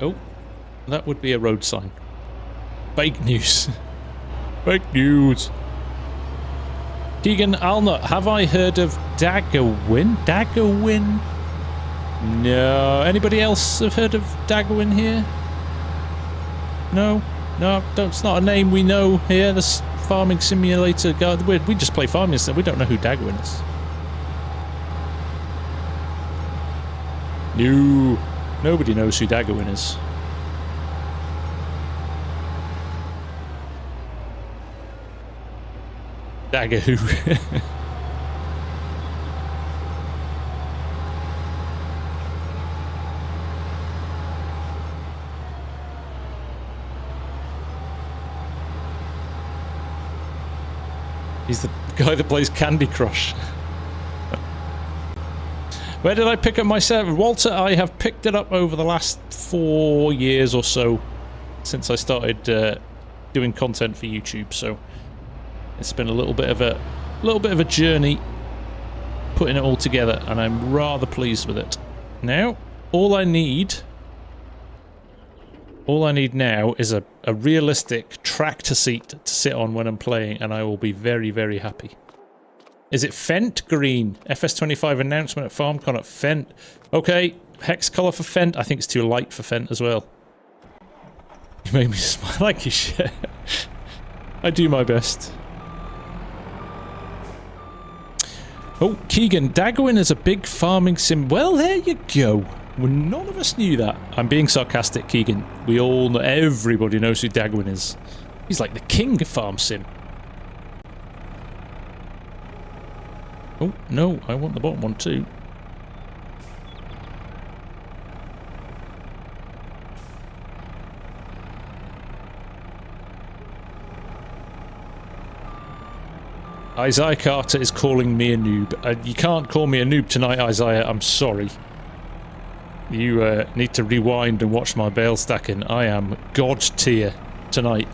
Oh, that would be a road sign. Fake news. Fake news. Keegan Alnut, have I heard of Daggerwin? Daggerwin? No. Anybody else have heard of Daggerwin here? No? No, it's not a name we know here. This farming simulator guide. We just play farming, so we don't know who Daggerwin is. No. Nobody knows who Daggerwin is. Dagger who? He's the guy that plays Candy Crush. Where did I pick up my server? Walter, I have picked it up over the last 4 years or so since I started doing content for YouTube, so it's been a little bit of a journey putting it all together, and I'm rather pleased with it. Now, all I need now is a realistic tractor seat to sit on when I'm playing, and I will be very, very happy. Is it Fent green? FS25 announcement at FarmCon at Fent. Okay, hex colour for Fent. I think it's too light for Fent as well. You made me smile like you shit. I do my best. Oh, Keegan, Daggerwin is a big farming sim. Well, there you go. Well, none of us knew that. I'm being sarcastic, Keegan. We all know, everybody knows who Daggerwin is. He's like the king of farm sim. Oh, no, I want the bottom one too. Isaiah Carter is calling me a noob. You can't call me a noob tonight, Isaiah. I'm sorry. You need to rewind and watch my bale stacking. I am God tier tonight.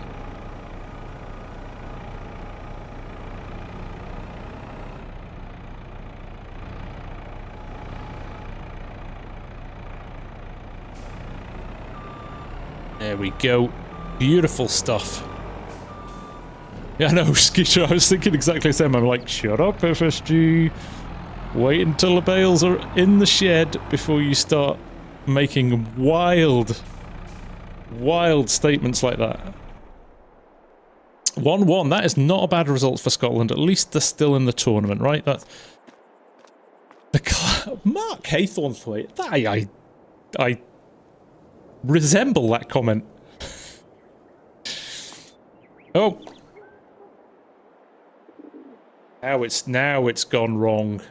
There we go. Beautiful stuff. Yeah, I know, Skeeter, I was thinking exactly the same. I'm like, shut up, FSG. Wait until the bales are in the shed before you start making wild statements like that. 1-1, that is not a bad result for Scotland. At least they're still in the tournament, right? That's... Mark Haythornthwaite, I resemble that comment. Oh. Now it's gone wrong.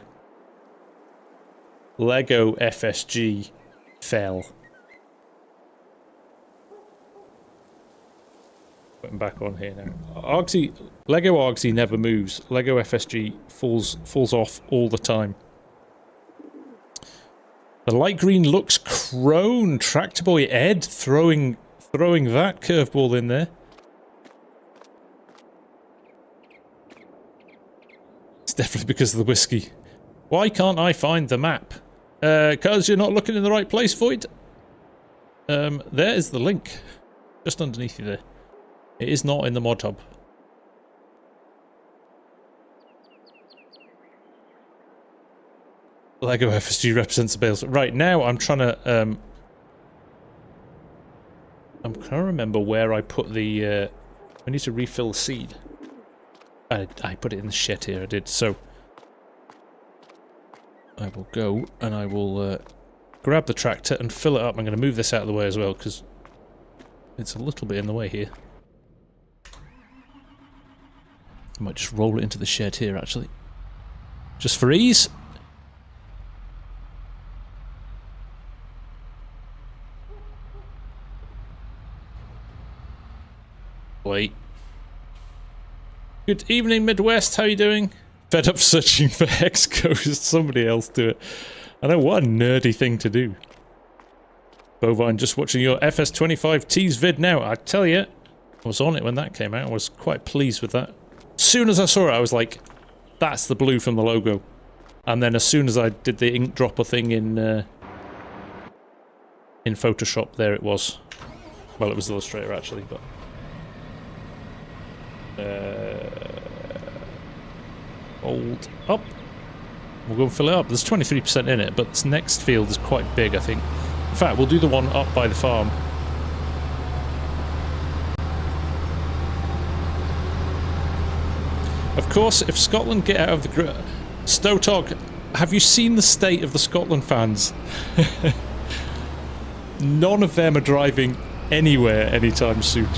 Lego FSG fell. Putting back on here now. Lego Argsy never moves. Lego FSG falls off all the time. The light green looks crone. Tractor Boy Ed throwing that curveball in there. It's definitely because of the whiskey. Why can't I find the map? 'Cause you're not looking in the right place, Void. There is the link. Just underneath you there. It is not in the mod hub. Lego FSG represents the bales. Right, now I'm trying to I'm trying to remember where I put the I need to refill the seed. I put it in the shed here, I did, so I will go and I will grab the tractor and fill it up. I'm going to move this out of the way as well because it's a little bit in the way here. I might just roll it into the shed here actually. Just for ease. Wait. Good evening, Midwest. How are you doing? Fed up searching for hex codes. Somebody else do it. I know, what a nerdy thing to do. Bovine, just watching your FS25 tease vid now. I tell you, I was on it when that came out. I was quite pleased with that. As soon as I saw it, I was like, that's the blue from the logo. And then as soon as I did the ink dropper thing in Photoshop, there it was. Well, it was Illustrator actually, but hold up. We'll go and fill it up. There's 23% in it, but this next field is quite big, I think. In fact, we'll do the one up by the farm. Of course, if Scotland get out of the group... Stotog, have you seen the state of the Scotland fans? None of them are driving anywhere anytime soon.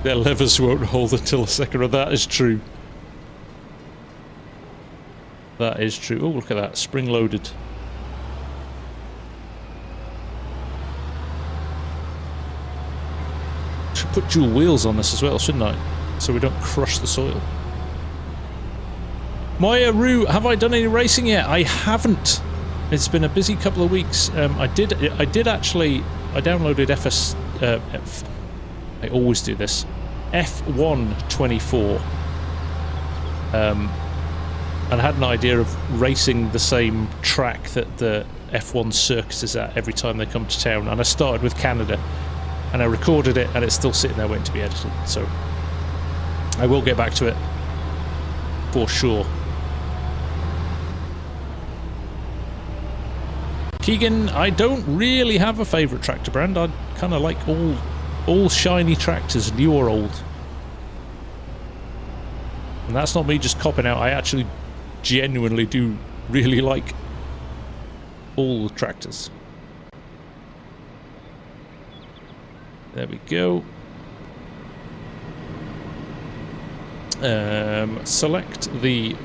Their levers won't hold until a second. That is true. That is true. Oh, look at that. Spring-loaded. Should put dual wheels on this as well, shouldn't I? So we don't crush the soil. Moya Roo, have I done any racing yet? I haven't. It's been a busy couple of weeks. I did actually... I downloaded I always do this. F124. And I had an idea of racing the same track that the F1 circuit is at every time they come to town. And I started with Canada. And I recorded it, and it's still sitting there waiting to be edited. So I will get back to it. For sure. Keegan, I don't really have a favourite tractor brand. I kind of like all shiny tractors, new or old. And that's not me just copping out. I actually genuinely do really like all the tractors. There we go. Select the...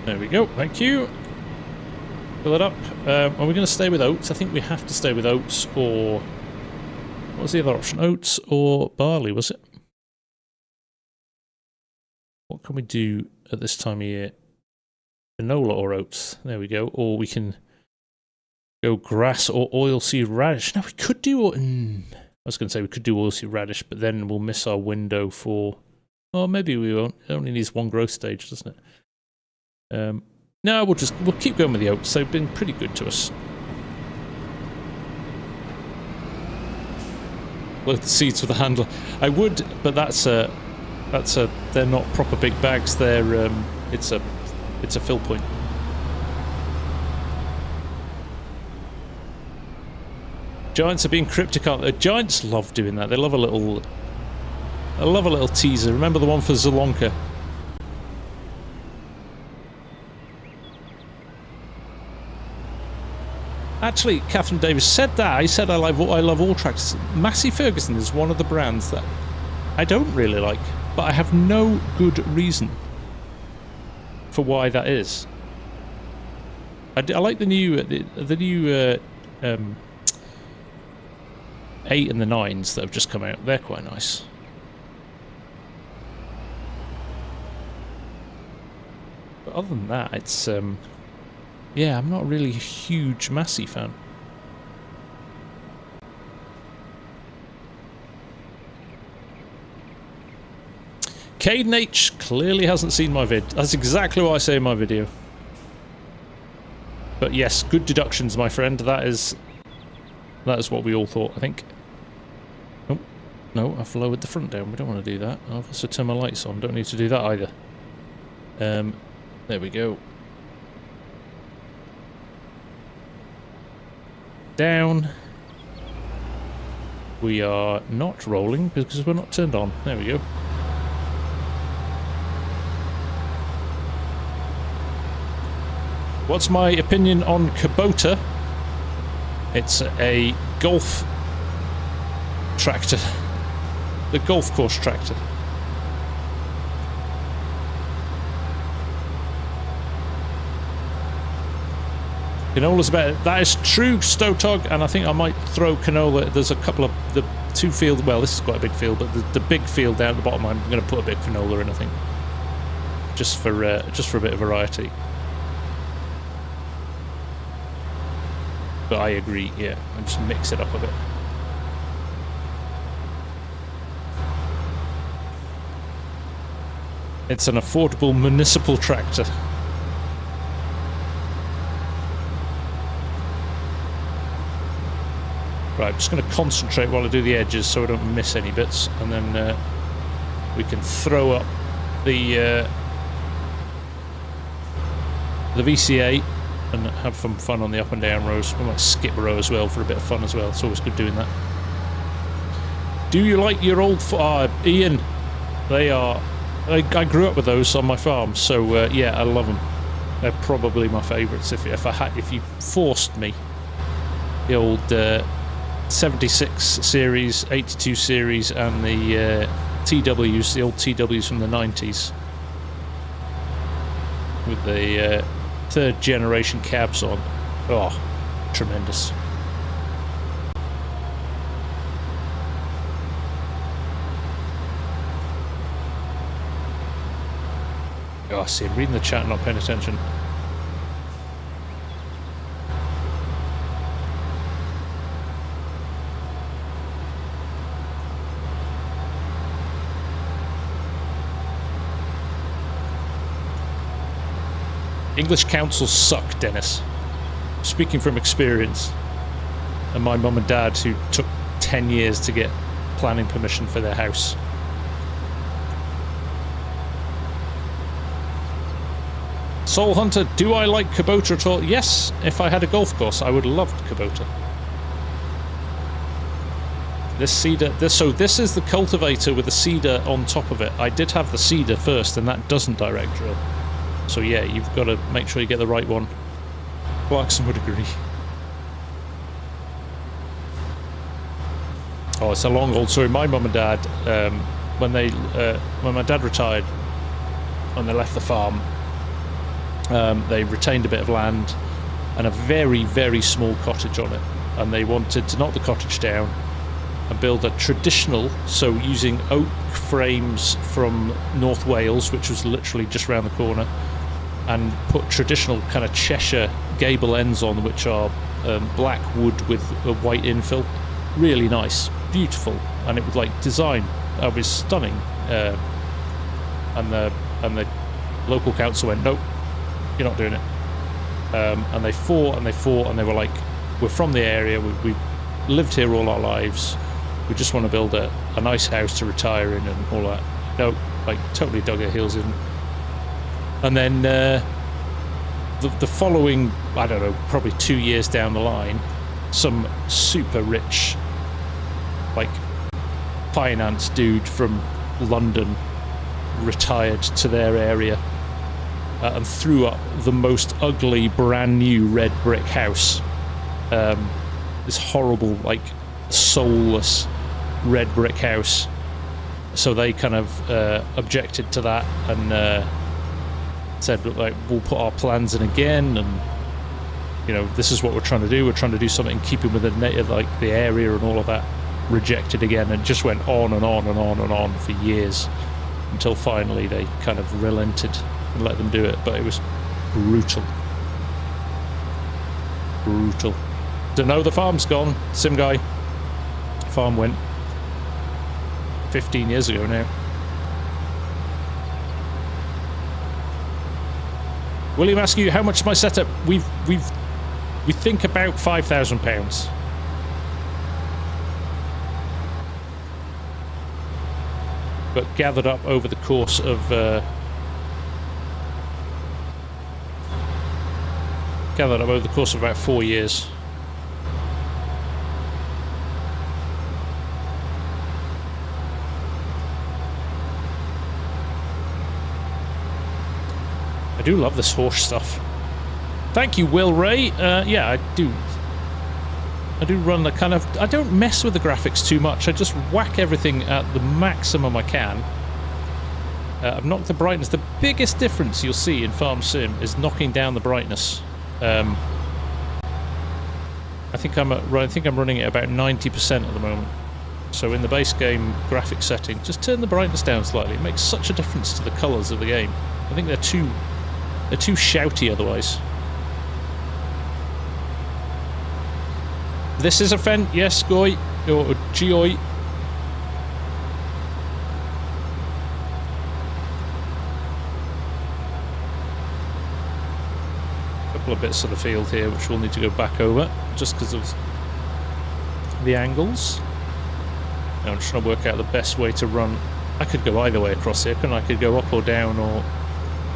There we go, thank you. Fill it up. Are we going to stay with oats? I think we have to stay with oats, or... What was the other option? Oats or barley, was it? What can we do at this time of year? Canola or oats. There we go. Or we can go grass or oilseed radish. Now we could do... I was going to say we could do oilseed radish, but then we'll miss our window for... Oh, maybe we won't. It only needs one growth stage, doesn't it? No, we'll keep going with the oats. They've been pretty good to us. Load the seeds with a handle. I would, but they're not proper big bags. They're it's a fill point. Giants are being cryptic, aren't they? Giants love doing that. They love a little teaser. Remember the one for Zalonka? Actually, Catherine Davis said that. I said I love all tractors. Massey Ferguson is one of the brands that I don't really like, but I have no good reason for why that is. I like the new 8 and the 9s that have just come out. They're quite nice. But other than that, it's yeah, I'm not really a huge Massey fan. Caden H clearly hasn't seen my vid. That's exactly what I say in my video. But yes, good deductions, my friend. That is what we all thought, I think. Oh, no, I've lowered the front down. We don't want to do that. I've also turned my lights on. Don't need to do that either. There we go. Down. We are not rolling because we're not turned on. There we go. What's my opinion on Kubota? It's a golf tractor. The golf course tractor. Canola's better. That is true, Stotog, and I think I might throw canola. There's a couple of the 2 fields. Well, this is quite a big field, but the big field down at the bottom, I'm going to put a bit of canola in, I think, just for a bit of variety. But I agree, yeah, and just mix it up a bit. It's an affordable municipal tractor. Right, I'm just going to concentrate while I do the edges so I don't miss any bits, and then we can throw up the VCA and have some fun on the up and down rows. We might skip a row as well for a bit of fun as well. It's always good doing that. Do you like your old Ian? They are. I grew up with those on my farm, so yeah, I love them. They're probably my favourites. If you forced me, the old 76 series, 82 series, and the TWs, the old TWs from the 90s, with the 3rd generation cabs on. Oh, tremendous. Oh, I see, I'm reading the chat, not paying attention. English councils suck, Dennis. Speaking from experience. And my mum and dad, who took 10 years to get planning permission for their house. Soul Hunter, do I like Kubota at all? Yes, if I had a golf course, I would love Kubota. This seeder, so this is the cultivator with the seeder on top of it. I did have the seeder first, and that doesn't direct drill. So yeah, you've got to make sure you get the right one. Clarkson would agree. Oh, it's a long old story. My mum and dad, when my dad retired, when they left the farm, they retained a bit of land and a very, very small cottage on it. And they wanted to knock the cottage down and build a traditional, so using oak frames from North Wales, which was literally just round the corner, and put traditional kind of Cheshire gable ends on, which are black wood with a white infill. Really nice, beautiful, and it was like design. It was stunning. And the local council went, nope, you're not doing it. And they fought and they fought, and they were like, we're from the area, we lived here all our lives, we just want to build a nice house to retire in and all that. No, like totally dug their heels in. And then the following, I don't know, probably 2 years down the line, some super rich, like, finance dude from London retired to their area and threw up the most ugly brand new red brick house. This horrible, like, soulless red brick house. So they kind of objected to that and said, like, we'll put our plans in again, and you know, this is what we're trying to do. We're trying to do something in keeping with the native, like the area and all of that. Rejected again, and just went on and on and on and on for years until finally they kind of relented and let them do it. But it was brutal. Brutal. Don't know, the farm's gone. Sim guy. Farm went 15 years ago now. William asks you, how much is my setup? We think about £5,000. But gathered up over the course of about 4 years. I do love this horse stuff. Thank you, Will Ray. Yeah, I do run the kind of... I don't mess with the graphics too much. I just whack everything at the maximum I can. I've knocked the brightness. The biggest difference you'll see in FarmSim is knocking down the brightness. I think I'm running at about 90% at the moment. So in the base game graphic setting, just turn the brightness down slightly. It makes such a difference to the colours of the game. I think they're too shouty otherwise. This is a fen, yes, Goy or Gioi. Couple of bits of the field here which we'll need to go back over just because of the angles. Now I'm just trying to work out the best way to run. I could go either way across here, couldn't I? I could go up or down or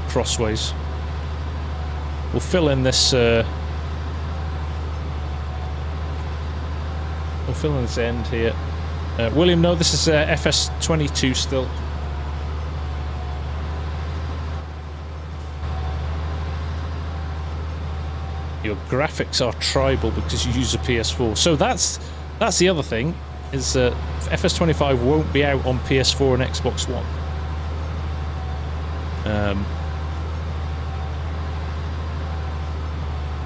crossways. We'll fill in this we'll fill in this end here. William, no, this is FS25 still. Your graphics are tribal because you use a PS4. So that's the other thing, is FS25 won't be out on PS4 and Xbox One.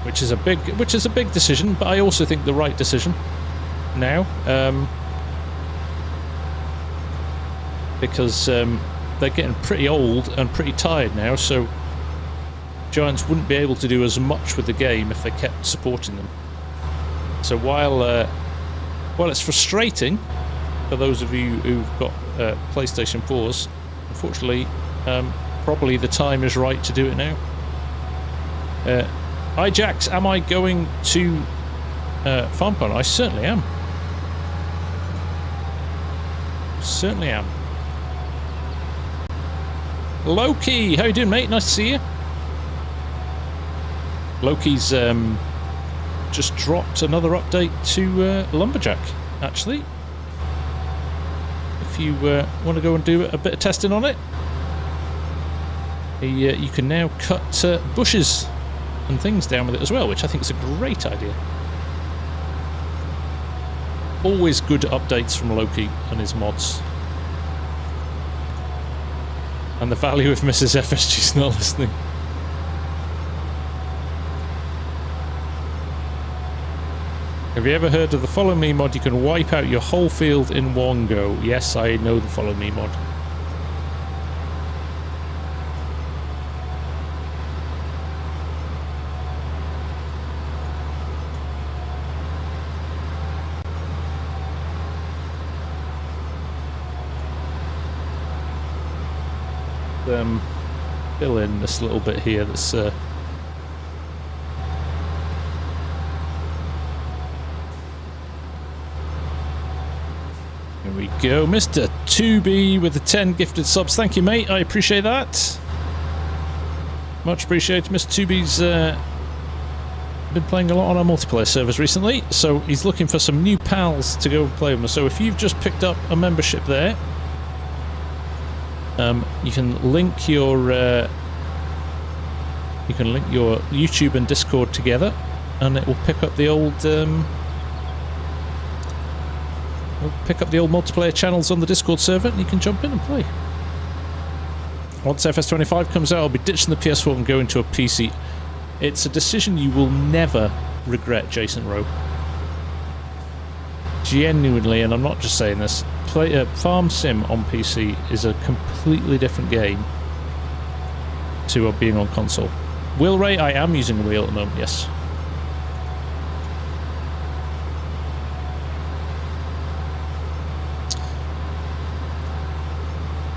Which is a big decision, but I also think the right decision now. Because they're getting pretty old and pretty tired now, so Giants wouldn't be able to do as much with the game if they kept supporting them. So while it's frustrating for those of you who've got PlayStation 4s, unfortunately, probably the time is right to do it now. Ijax, am I going to FarmCon? I certainly am. Certainly am. Loki, how you doing, mate? Nice to see you. Loki's just dropped another update to Lumberjack, actually. If you want to go and do a bit of testing on it, you can now cut bushes and things down with it as well, which I think is a great idea. Always good updates from Loki and his mods. And the value of Mrs. FSG's not listening. Have you ever heard of the Follow Me mod? You can wipe out your whole field in one go. Yes, I know the Follow Me mod. Fill in this little bit here that's here we go. Mr. 2B with the 10 gifted subs. Thank you, mate. I appreciate that. Much appreciated. Mr. 2B's been playing a lot on our multiplayer servers recently, so he's looking for some new pals to go play with us. So if you've just picked up a membership there, you can link your YouTube and Discord together, and it will pick up the old multiplayer channels on the Discord server, and you can jump in and play. Once FS25 comes out, I'll be ditching the PS4 and going to a PC. It's a decision you will never regret, Jason Rowe. Genuinely, and I'm not just saying this, FarmSim on PC is a completely different game to being on console. Wheel Ray, I am using a wheel at the moment, yes.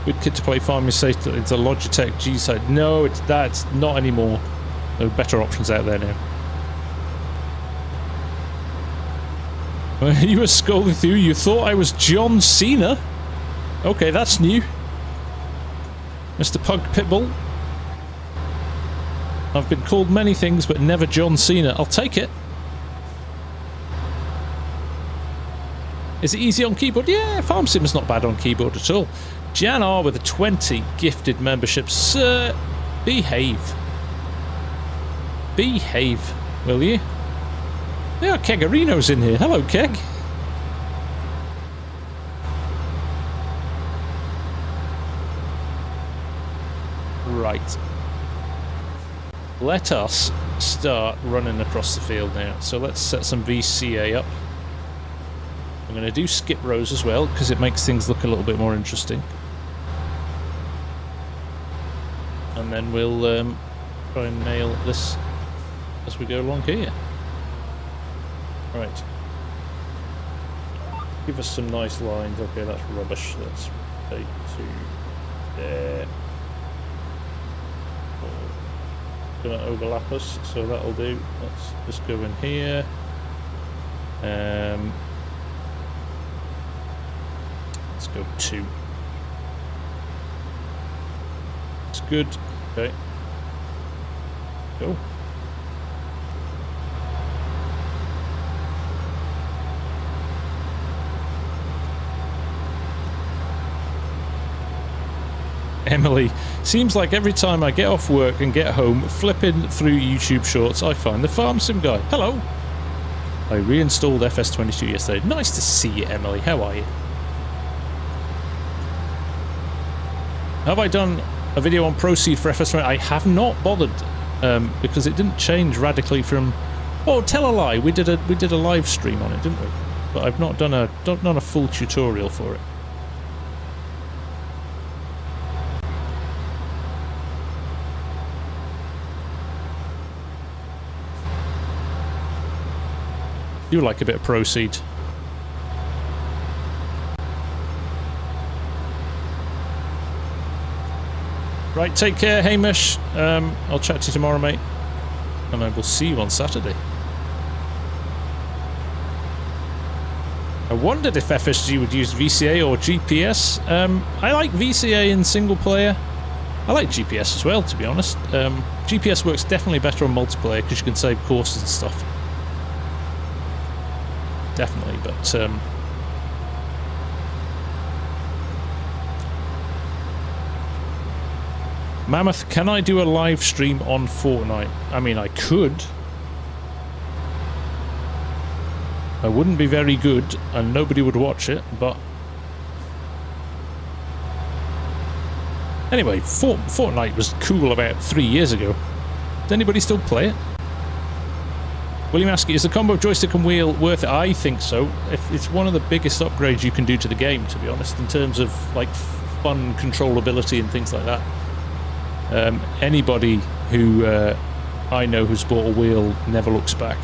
Good kid to play Farming Safe. It's a Logitech G side. No, that's not anymore. There are better options out there now. You were scrolling through, you thought I was John Cena? Okay, that's new. Mr. Pug Pitbull. I've been called many things, but never John Cena. I'll take it. Is it easy on keyboard? Yeah, FarmSim's not bad on keyboard at all. Jan R with a 20 gifted memberships. Sir, behave. Behave, will you? There are Kegarinos in here. Hello, Keg. Right. let us start running across the field now. So let's set some VCA up. I'm going to do skip rows as well, because it makes things look a little bit more interesting. And then we'll try and nail this as we go along here. Right. Give us some nice lines. Okay, that's rubbish. Let's take to there. Gonna overlap us, so that'll do. Let's just go in here. Let's go 2. It's good. Okay. Go. Emily, seems like every time I get off work and get home, flipping through YouTube shorts, I find the FarmSim guy. Hello! I reinstalled FS25 yesterday. Nice to see you, Emily. How are you? Have I done a video on Proceed for FS25? I have not bothered, because it didn't change radically from... Oh, tell a lie. We did a live stream on it, didn't we? But I've not done a full tutorial for it. Do like a bit of Proceed. Right, take care, Hamish. I'll chat to you tomorrow, mate. And I will see you on Saturday. I wondered if FSG would use VCA or GPS. I like VCA in single player. I like GPS as well, to be honest. GPS works definitely better on multiplayer because you can save courses and stuff. Definitely, but Mammoth, can I do a live stream on Fortnite? I mean, I could. I wouldn't be very good and nobody would watch it, but anyway, Fortnite was cool about 3 years ago. Does anybody still play it? William Askey, is the combo joystick and wheel worth it? I think so. It's one of the biggest upgrades you can do to the game, to be honest, in terms of like fun controllability and things like that. Anybody who I know who's bought a wheel never looks back.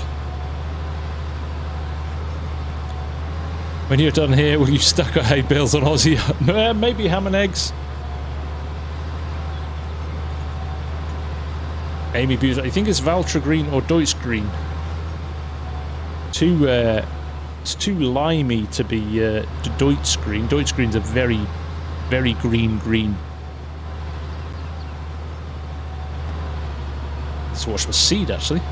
When you're done here, will you stack our hay bales on Aussie? Maybe ham and eggs. Amy Buse, I think it's Valtra Green or Deutsch Green. It's too limey to be Deutsch Green. Deutsch Green's a very, very green. Let's watch my seed, actually.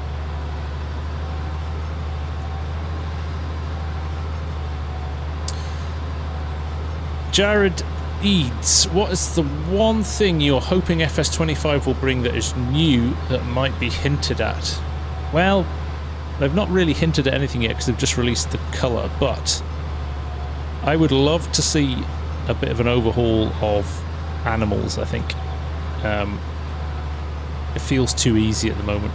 Jared Eads, what is the one thing you're hoping FS25 will bring that is new that might be hinted at? Well, they've not really hinted at anything yet because they've just released the colour, but I would love to see a bit of an overhaul of animals, I think. It feels too easy at the moment.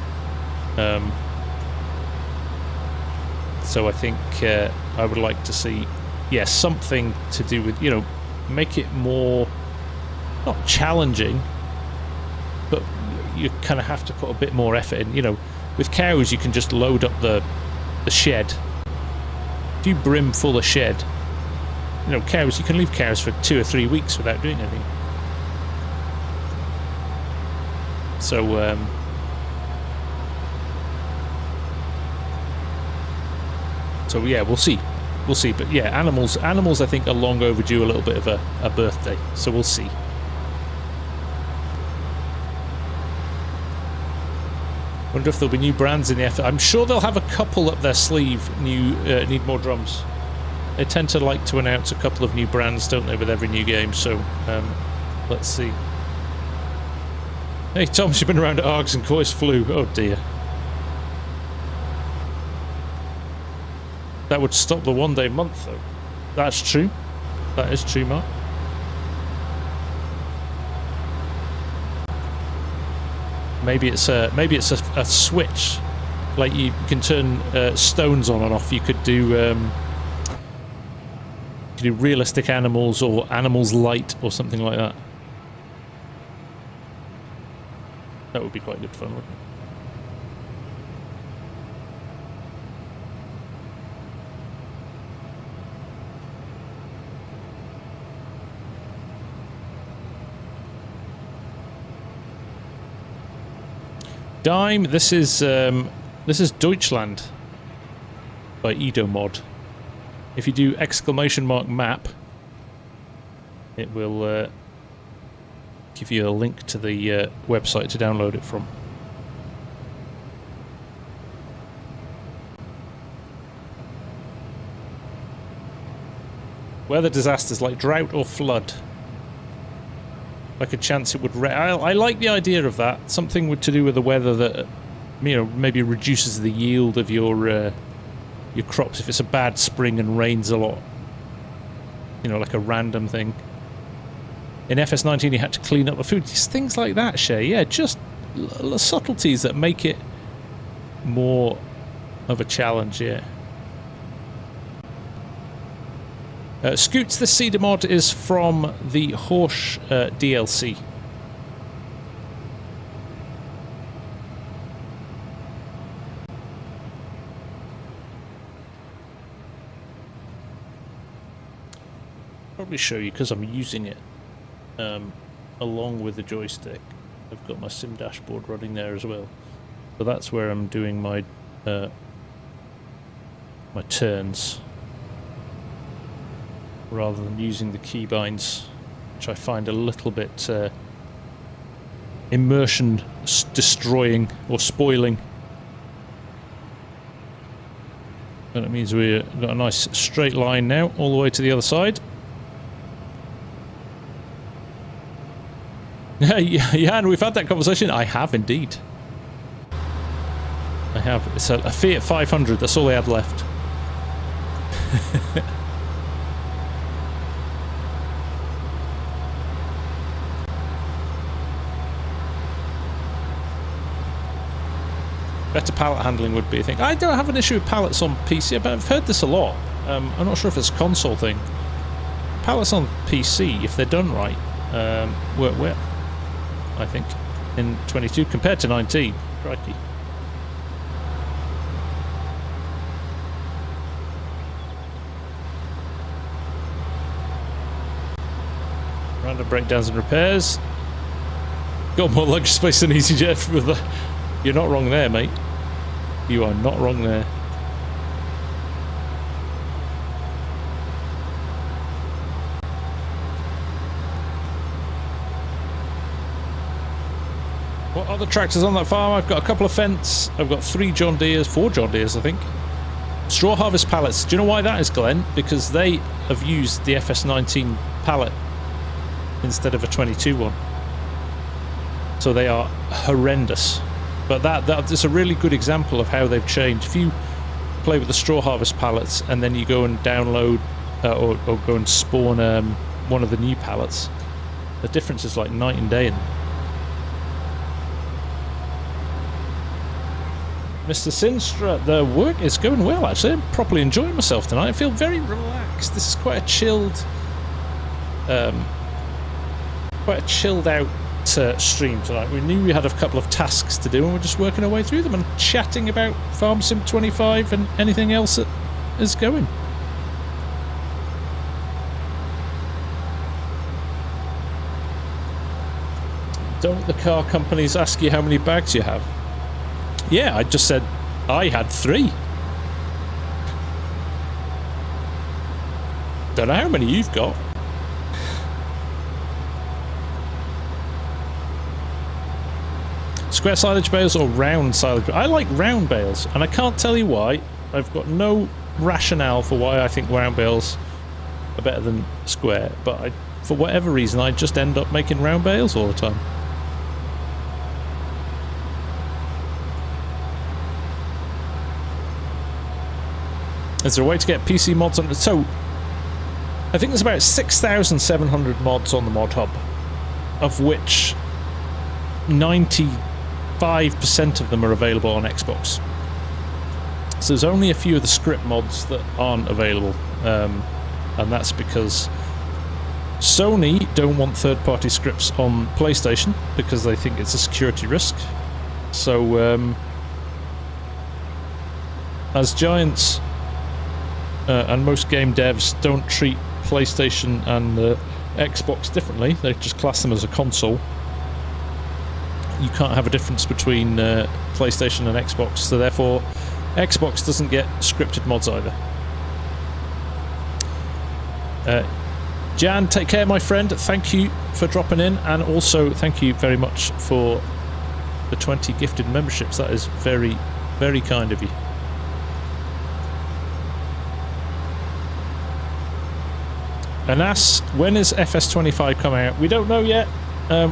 So I think I would like to see, yeah, something to do with, you know, make it more, not challenging, but you kind of have to put a bit more effort in. You know, with cows you can just load up the shed. If you brim full of shed, you know, cows, you can leave cows for 2 or 3 weeks without doing anything. So so yeah, we'll see, but yeah, animals I think are long overdue a little bit of a birthday, so we'll see. Wonder if there'll be new brands in the effort. I'm sure they'll have a couple up their sleeve. New need more drums. They tend to like to announce a couple of new brands, don't they, with every new game, so let's see. Hey Thomas, you've been around at Args and Coy's flu. Oh dear. That would stop the one-day month, though. That's true. That is true, Mark. Maybe it's a switch, like you can turn stones on and off. You could do realistic animals or animals light or something like that. That would be quite good fun, wouldn't it? Dime, this is Deutschland by Edomod. If you do !map, it will give you a link to the website to download it from. Weather disasters like drought or flood. Like a chance it would... I like the idea of that. Something to do with the weather that, you know, maybe reduces the yield of your crops if it's a bad spring and rains a lot. You know, like a random thing. In FS19 you had to clean up the food. Just things like that, Shay. Yeah, just subtleties that make it more of a challenge, yeah. Scoots, the Cedar mod is from the Horse DLC. Probably show you because I'm using it along with the joystick. I've got my sim dashboard running there as well. So that's where I'm doing my my turns, rather than using the keybinds, which I find a little bit immersion destroying or spoiling. But it means we've got a nice straight line now all the way to the other side. Yeah, and we've had that conversation. I have indeed. I have. It's a Fiat 500, that's all I had left. Better pallet handling would be a thing. I don't have an issue with pallets on PC, but I've heard this a lot. I'm not sure if it's a console thing. Pallets on PC, if they're done right, work well, I think, in 22 compared to 19. Crikey. Random breakdowns and repairs. Got more luggage space than EasyJet with the... You're not wrong there, mate. You are not wrong there. What other tractors on that farm? I've got a couple of Fence. I've got 4 John Deeres, I think. Straw harvest pallets. Do you know why that is, Glenn? Because they have used the FS19 pallet instead of a 22 one. So they are horrendous. But that is a really good example of how they've changed. If you play with the straw harvest pallets and then you go and download or go and spawn one of the new pallets, the difference is like night and day. Mr. Sinstra, the work is going well actually. I'm properly enjoying myself tonight. I feel very relaxed. This is quite a chilled out stream tonight. We knew we had a couple of tasks to do and we're just working our way through them and chatting about FarmSim 25 and anything else that is going. Don't the car companies ask you how many bags you have? Yeah, I just said I had 3. Don't know how many you've got. Square silage bales or round silage bales? I like round bales, and I can't tell you why. I've got no rationale for why I think round bales are better than square, but for whatever reason I just end up making round bales all the time. Is there a way to get PC mods on? So, I think there's about 6,700 mods on the mod hub, of which 90 5% of them are available on Xbox. So there's only a few of the script mods that aren't available, and that's because Sony don't want third-party scripts on PlayStation because they think it's a security risk. So as giants and most game devs don't treat PlayStation and Xbox differently, they just class them as a console. You can't have a difference between PlayStation and Xbox, so therefore Xbox doesn't get scripted mods either. Jan, take care, my friend. Thank you for dropping in, and also thank you very much for the 20 gifted memberships. That is very, very kind of you. Anas, when is FS25 coming out? We don't know yet.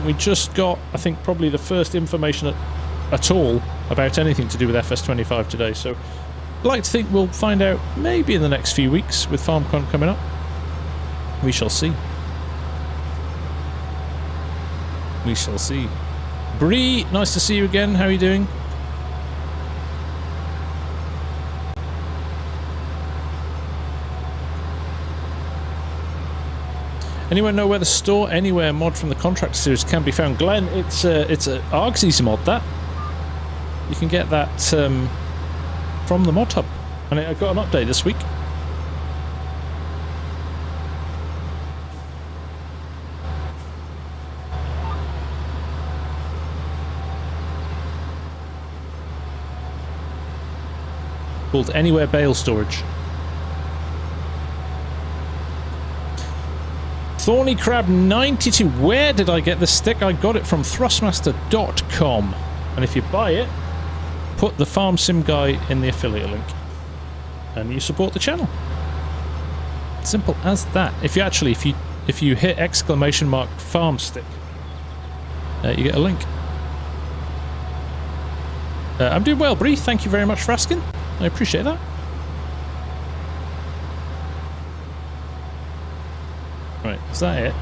We just got, I think, probably the first information at all about anything to do with FS25 today. So I'd like to think we'll find out maybe in the next few weeks with FarmCon coming up. We shall see. We shall see. Bree, nice to see you again. How are you doing? Anyone know where the Store Anywhere mod from the Contractor series can be found? Glenn, it's a Argsy's mod, that. You can get that from the mod hub. And I got an update this week. Called Anywhere Bale Storage. Thorny Crab 92. Where did I get this stick? I got it from Thrustmaster.com. And if you buy it, put the FarmSim guy in the affiliate link. And you support the channel. Simple as that. If you hit exclamation mark farm stick, you get a link. I'm doing well, Bree. Thank you very much for asking. I appreciate that. Right, is that it?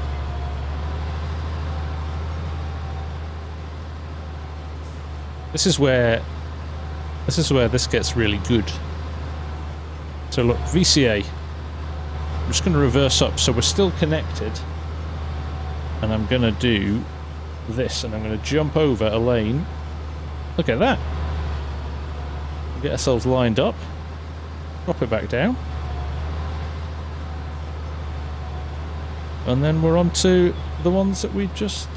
This is where this gets really good. So look, VCA. I'm just going to reverse up, so we're still connected. And I'm going to do this, and I'm going to jump over a lane. Look at that. Get ourselves lined up. Drop it back down. And then we're on to the ones that we just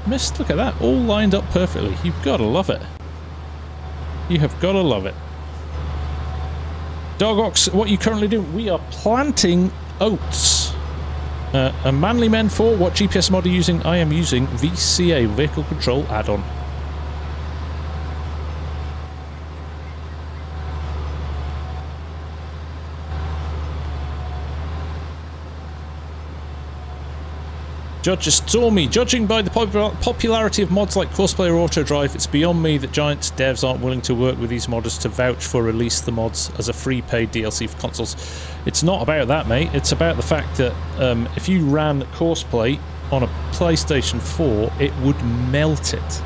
missed. Look at that, all lined up perfectly. You've got to love it. You have got to love it. Dogox, what are you currently doing? We are planting oats. A Manly Men 4, what GPS mod are you using? I am using VCA, Vehicle Control Add-on. Judge Stormy, judging by the popularity of mods like Courseplay or Autodrive, it's beyond me that giant devs aren't willing to work with these modders to vouch for release the mods as a free paid DLC for consoles. It's not about that, mate. It's about the fact that if you ran Courseplay on a PlayStation 4, it would melt it.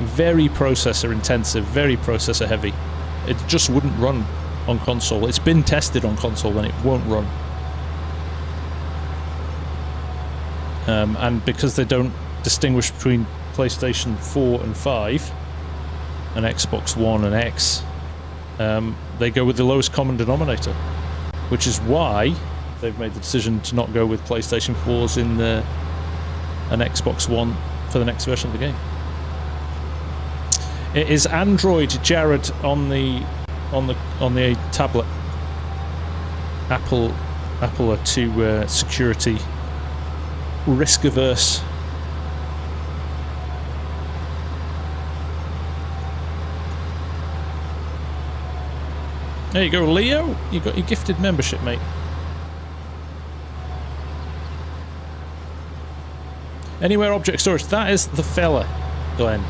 Very processor intensive, very processor heavy. It just wouldn't run on console. It's been tested on console and it won't run. And because they don't distinguish between PlayStation 4 and 5 and Xbox One and X, they go with the lowest common denominator, which is why they've made the decision to not go with PlayStation 4s in an Xbox One for the next version of the game. It is Android, Jared, on the tablet. Apple are too security risk averse. There you go, Leo. You got your gifted membership, mate. Anywhere object storage. That is the fella, Glenn.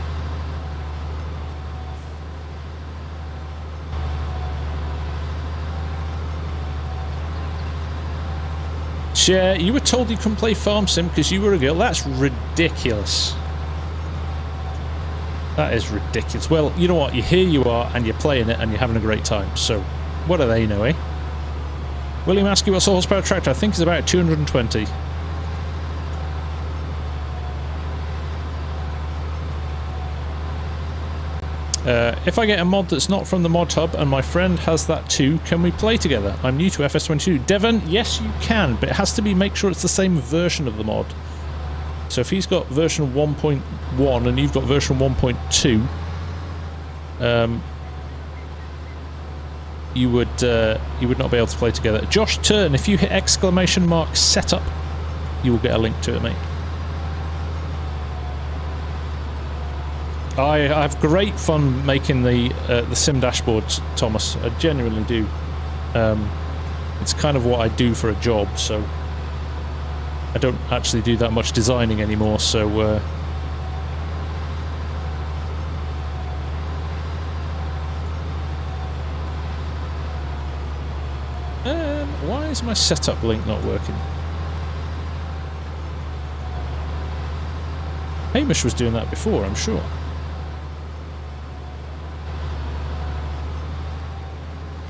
Share, you were told you couldn't play FarmSim because you were a girl. That's ridiculous. That is ridiculous. Well, you know what? Here you are, and you're playing it, and you're having a great time. So, what do they know, eh? William asks you what's a horsepower tractor? I think it's about 220. If I get a mod that's not from the mod hub and my friend has that too, can we play together? I'm new to FS22. Devon, yes you can, but it has to be, make sure it's the same version of the mod. So if he's got version 1.1 and you've got version 1.2, you would not be able to play together. Josh Turn, if you hit ! setup, you will get a link to it, mate. I have great fun making the sim dashboards, Thomas. I genuinely do. It's kind of what I do for a job, so I don't actually do that much designing anymore. So why is my setup link not working? Hamish was doing that before, I'm sure.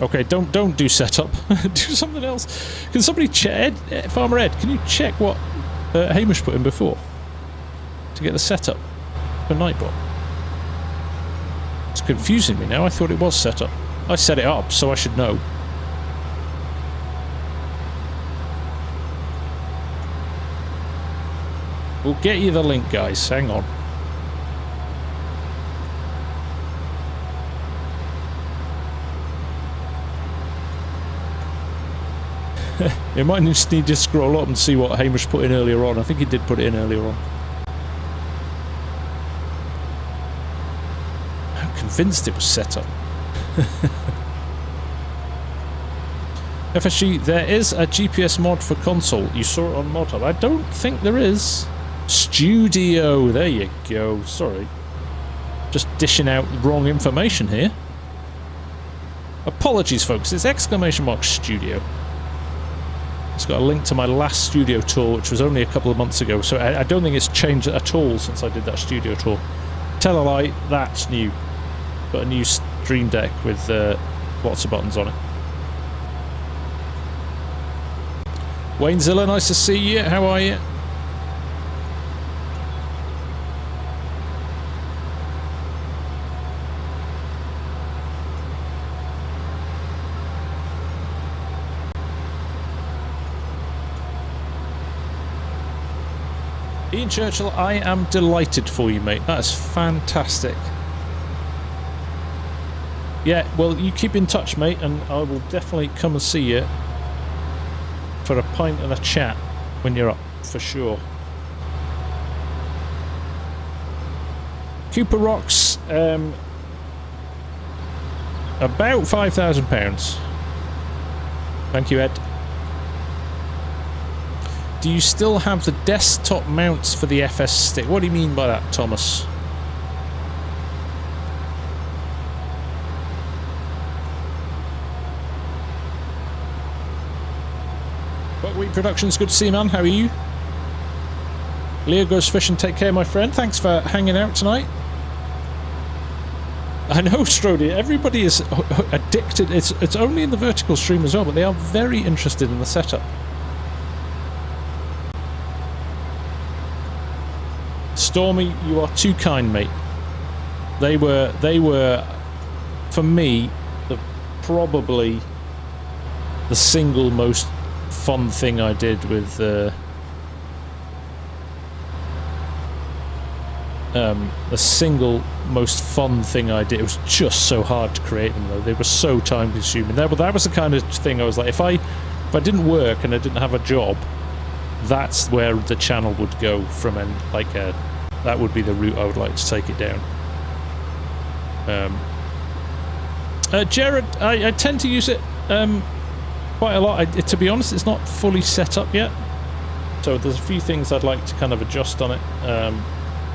Okay, don't do setup. Do something else. Can somebody check, Farmer Ed? Can you check what Hamish put in before to get the setup for Nightbot? It's confusing me now. I thought it was setup. I set it up, so I should know. We'll get you the link, guys. Hang on. You might just need to scroll up and see what Hamish put in earlier on. I think he did put it in earlier on. I'm convinced it was set up. FSG, there is a GPS mod for console. You saw it on ModHub. I don't think there is. Studio. There you go. Sorry. Just dishing out wrong information here. Apologies, folks. It's !Studio. It's got a link to my last studio tour, which was only a couple of months ago, so I don't think it's changed at all since I did that studio tour. Tell a lie, that's new. Got a new stream deck with lots of buttons on it. Waynezilla, nice to see you. How are you? Ian Churchill, I am delighted for you, mate. That is fantastic. Yeah, well, you keep in touch, mate, and I will definitely come and see you for a pint and a chat when you're up, for sure. Cooper Rocks, about £5,000. Thank you, Ed. Do you still have the desktop mounts for the FS stick? What do you mean by that, Thomas? Buckwheat Productions, good to see you, man. How are you? Leo goes fishing. Take care, my friend. Thanks for hanging out tonight. I know, Strody. Everybody is addicted. It's only in the vertical stream as well, but they are very interested in the setup. Stormy, you are too kind, mate. They were, for me, probably the single most fun thing I did with the single most fun thing I did. It was just so hard to create them, though. They were so time consuming. That was the kind of thing I was like, if I didn't work and I didn't have a job, that's where the channel would go from, and that would be the route I would like to take it down. Jared, I tend to use it quite a lot. To be honest, it's not fully set up yet, so there's a few things I'd like to kind of adjust on it.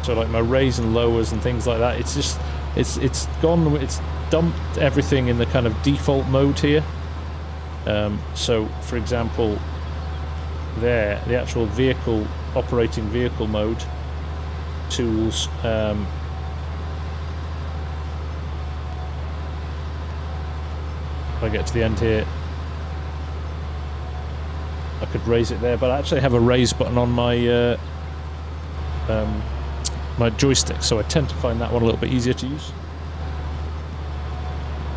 So like my raise and lowers and things like that. It's just it's dumped everything in the kind of default mode here. So for example, there, the actual vehicle, operating vehicle mode tools, If I get to the end here, I could raise it there, but I actually have a raise button on my my joystick, so I tend to find that one a little bit easier to use.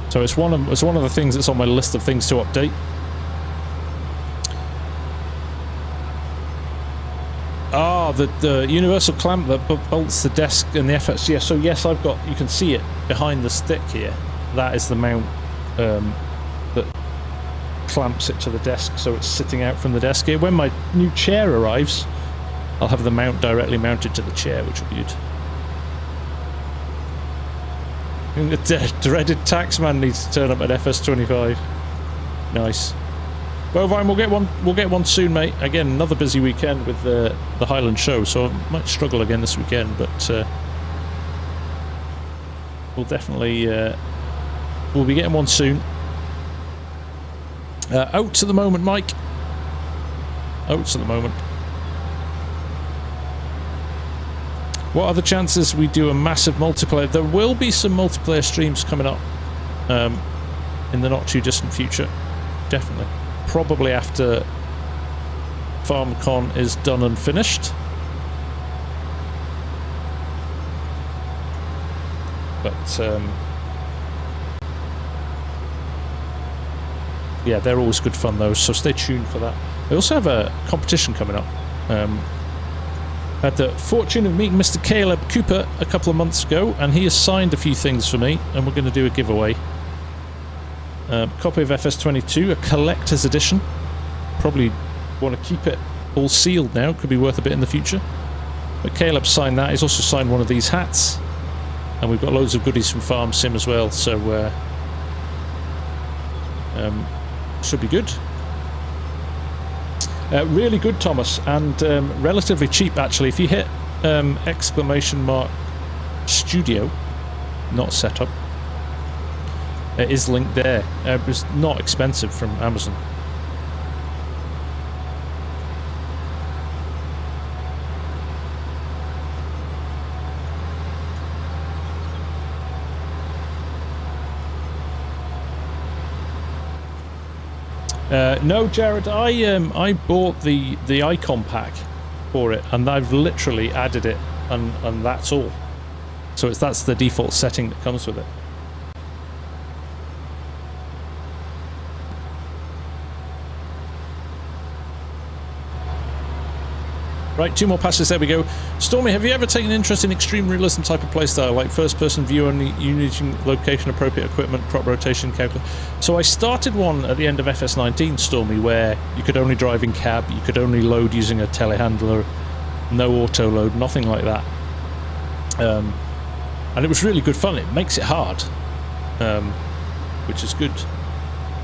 So it's one of the things that's on my list of things to update. Ah, the universal clamp that bolts the desk and the FS. Yeah, so yes, I've got. You can see it behind the stick here. That is the mount that clamps it to the desk, so it's sitting out from the desk here. When my new chair arrives, I'll have the mount directly mounted to the chair, which will be good. And the dreaded taxman needs to turn up at FS25. Nice. Bovine, we'll get one soon, mate. Again, another busy weekend with the Highland show, so I might struggle again this weekend, but we'll definitely we'll be getting one soon. Oats at the moment, Mike. Oats at the moment. What are the chances we do a massive multiplayer? There will be some multiplayer streams coming up in the not too distant future. Definitely. Probably after FarmCon is done and finished. But yeah, they're always good fun though, so stay tuned for that. We also have a competition coming up. I had the fortune of meeting Mr. Caleb Cooper a couple of months ago, and he has signed a few things for me, and we're going to do a giveaway. Copy of FS22, a collector's edition. Probably want to keep it all sealed now, could be worth a bit in the future. But Caleb signed that. He's also signed one of these hats, and we've got loads of goodies from FarmSim as well, so should be good. Really good, Thomas, and relatively cheap actually. If you hit !studio, not setup, it is linked there. It was not expensive from Amazon. No, Jared, I bought the icon pack for it, and I've literally added it, and that's all. So that's the default setting that comes with it. Right, 2 more passes, there we go. Stormy, have you ever taken an interest in extreme realism type of playstyle, like first-person view only, using location-appropriate equipment, crop rotation, calculator? So I started one at the end of FS19, Stormy, where you could only drive in cab, you could only load using a telehandler, no auto-load, nothing like that. And it was really good fun. It makes it hard, which is good.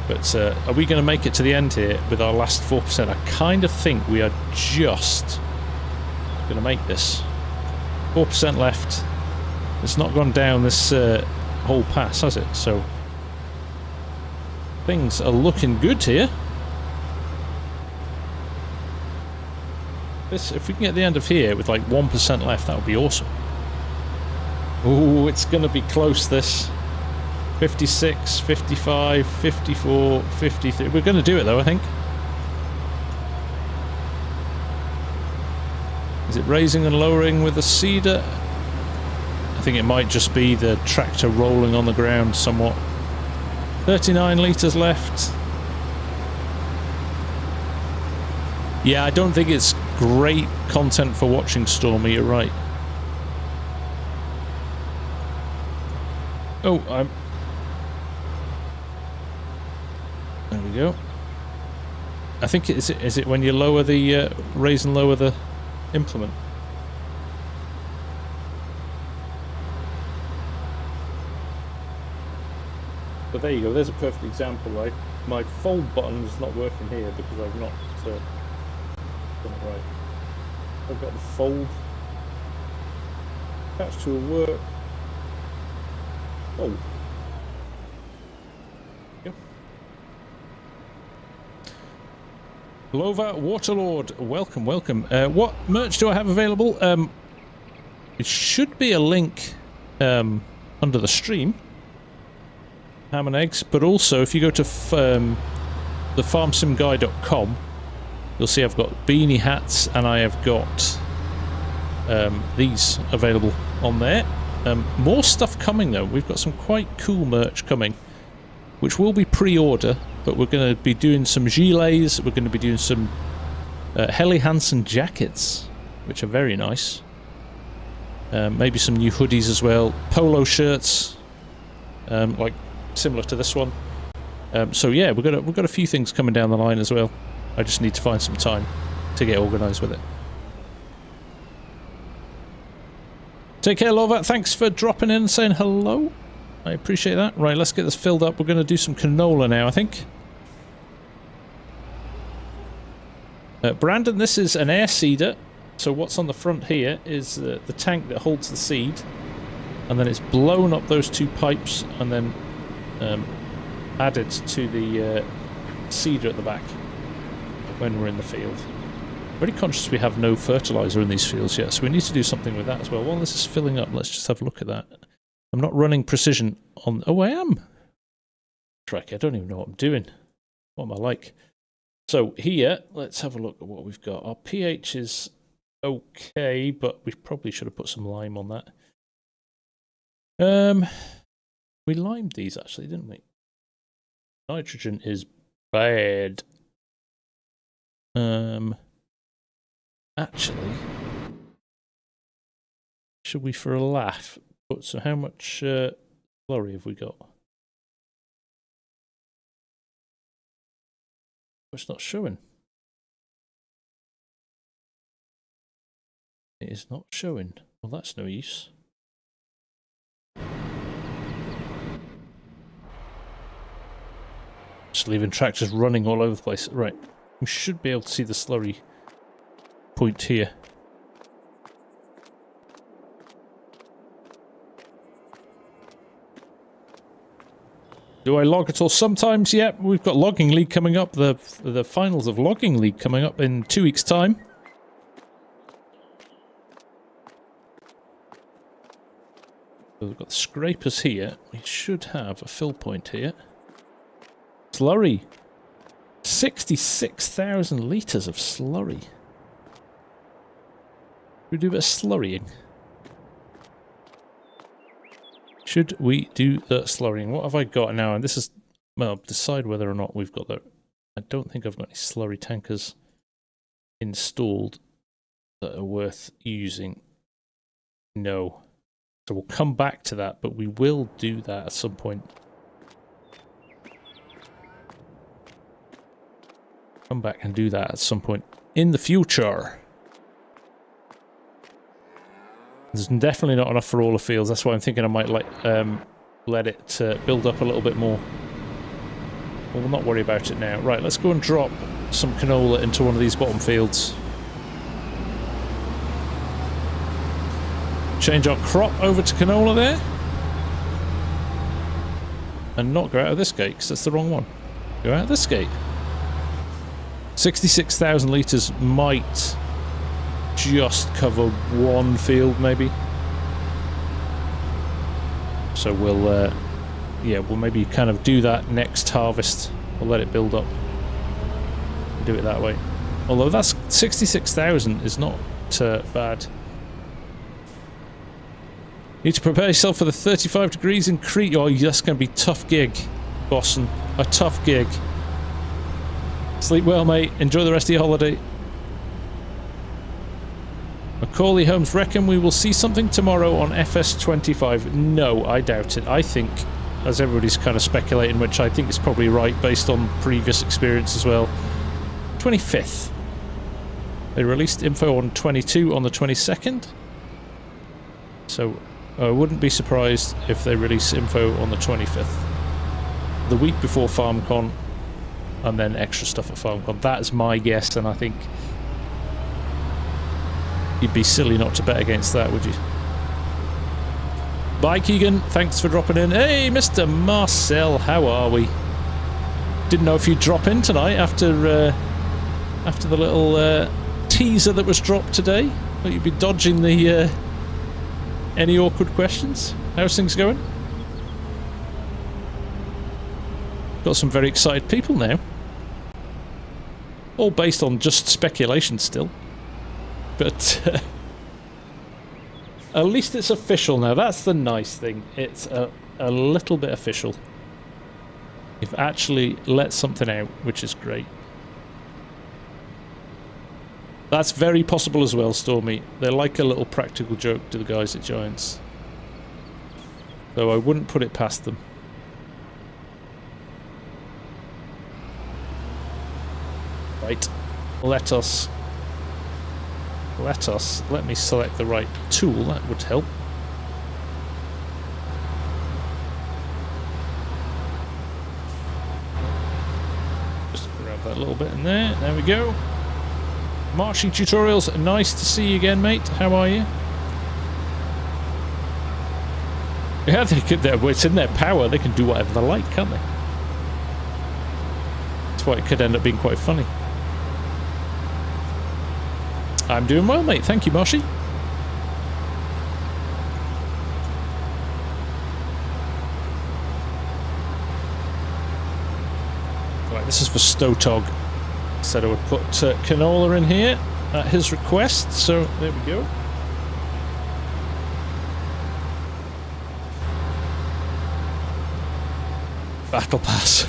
But are we going to make it to the end here with our last 4%? I kind of think we are just going to make this. 4% left. It's not gone down this whole pass, has it? So things are looking good here. If we can get the end of here with like 1% left, that would be awesome. Ooh, it's going to be close, this. 56, 55, 54, 53. We're going to do it though, I think. Is it raising and lowering with the seeder? I think it might just be the tractor rolling on the ground somewhat. 39 litres left. Yeah, I don't think it's great content for watching, Stormy, you're right. Oh, there we go. I think is it when you lower the raise and lower the implement. But there you go. There's a perfect example. Right, my fold button is not working here because I've not done it right. I've got the fold attached to a work. Oh. Lova Waterlord, welcome, welcome. What merch do I have available? It should be a link under the stream. ham and eggs. But also, if you go to TheFarmSimGuy.com, you'll see I've got beanie hats and I have got these available on there. More stuff coming though. We've got some quite cool merch coming, which will be pre-order, but we're going to be doing some gilets, we're going to be doing some Helly Hansen jackets, which are very nice. Maybe some new hoodies as well, polo shirts, like similar to this one. So yeah, we've got a few things coming down the line as well. I just need to find some time to get organised with it. Take care, Lovat. Thanks for dropping in and saying hello. I appreciate that. Right, let's get this filled up. We're going to do some canola now, I think. Brandon, this is an air seeder. So what's on the front here is the tank that holds the seed. And then it's blown up those two pipes and then added to the seeder at the back when we're in the field. Very conscious we have no fertiliser in these fields yet, so we need to do something with that as well. While this is filling up, let's just have a look at that. I'm not running precision on... Oh, I am! Trek, I don't even know what I'm doing. What am I like? So here, let's have a look at what we've got. Our pH is okay, but we probably should have put some lime on that. We limed these actually, didn't we? Nitrogen is bad. Actually, should we, for a laugh, put some... How much slurry have we got? It's not showing. It is not showing. Well, that's no use. Just leaving tractors running all over the place. Right, we should be able to see the slurry point here. Do I log at all? Sometimes, yeah. We've got Logging League coming up. The finals of Logging League coming up in 2 weeks' time. So we've got the scrapers here. We should have a fill point here. Slurry. 66,000 litres of slurry. We do a bit of slurrying. Should we do the slurrying? What have I got now? And this is... Well, decide whether or not we've got that. I don't think I've got any slurry tankers installed that are worth using. No. So we'll come back to that, but we will do that at some point. Come back and do that at some point in the future. There's definitely not enough for all the fields. That's why I'm thinking I might let it build up a little bit more. But we'll not worry about it now. Right, let's go and drop some canola into one of these bottom fields. Change our crop over to canola there. And not go out of this gate, because that's the wrong one. Go out of this gate. 66,000 litres might just cover one field, maybe. So we'll, yeah, we'll maybe kind of do that next harvest. We'll let it build up. Do it that way. Although that's 66,000 is not bad. Need to prepare yourself for the 35 degrees in Crete. Oh, that's going to be a tough gig, Boston. A tough gig. Sleep well, mate. Enjoy the rest of your holiday. Macaulay Holmes, reckon we will see something tomorrow on FS25? No, I doubt it. I think, as everybody's kind of speculating, which I think is probably right based on previous experience as well, 25th. They released info on 22 on the 22nd. So I wouldn't be surprised if they release info on the 25th. The week before FarmCon, and then extra stuff at FarmCon. That is my guess, and I think you'd be silly not to bet against that, would you? Bye, Keegan. Thanks for dropping in. Hey, Mr. Marcel, how are we? Didn't know if you'd drop in tonight after the little teaser that was dropped today. But you'd be dodging the any awkward questions. How's things going? got some very excited people now. All based on just speculation still. But at least it's official now. That's the nice thing. It's a little bit official. You've actually let something out, which is great. That's very possible as well, Stormy. They're like a little practical joke to the guys at Giants. Though I wouldn't put it past them. Right. Let me select the right tool. That would help. Just grab that little bit in there. There we go. Marching tutorials, nice to see you again, mate. How are you? Yeah, it's in their power. They can do whatever they like, can't they? That's why it could end up being quite funny. I'm doing well, mate. Thank you, Marshy. Right, this is for Stotog. Said I would put canola in here at his request, so there we go. Battle Pass.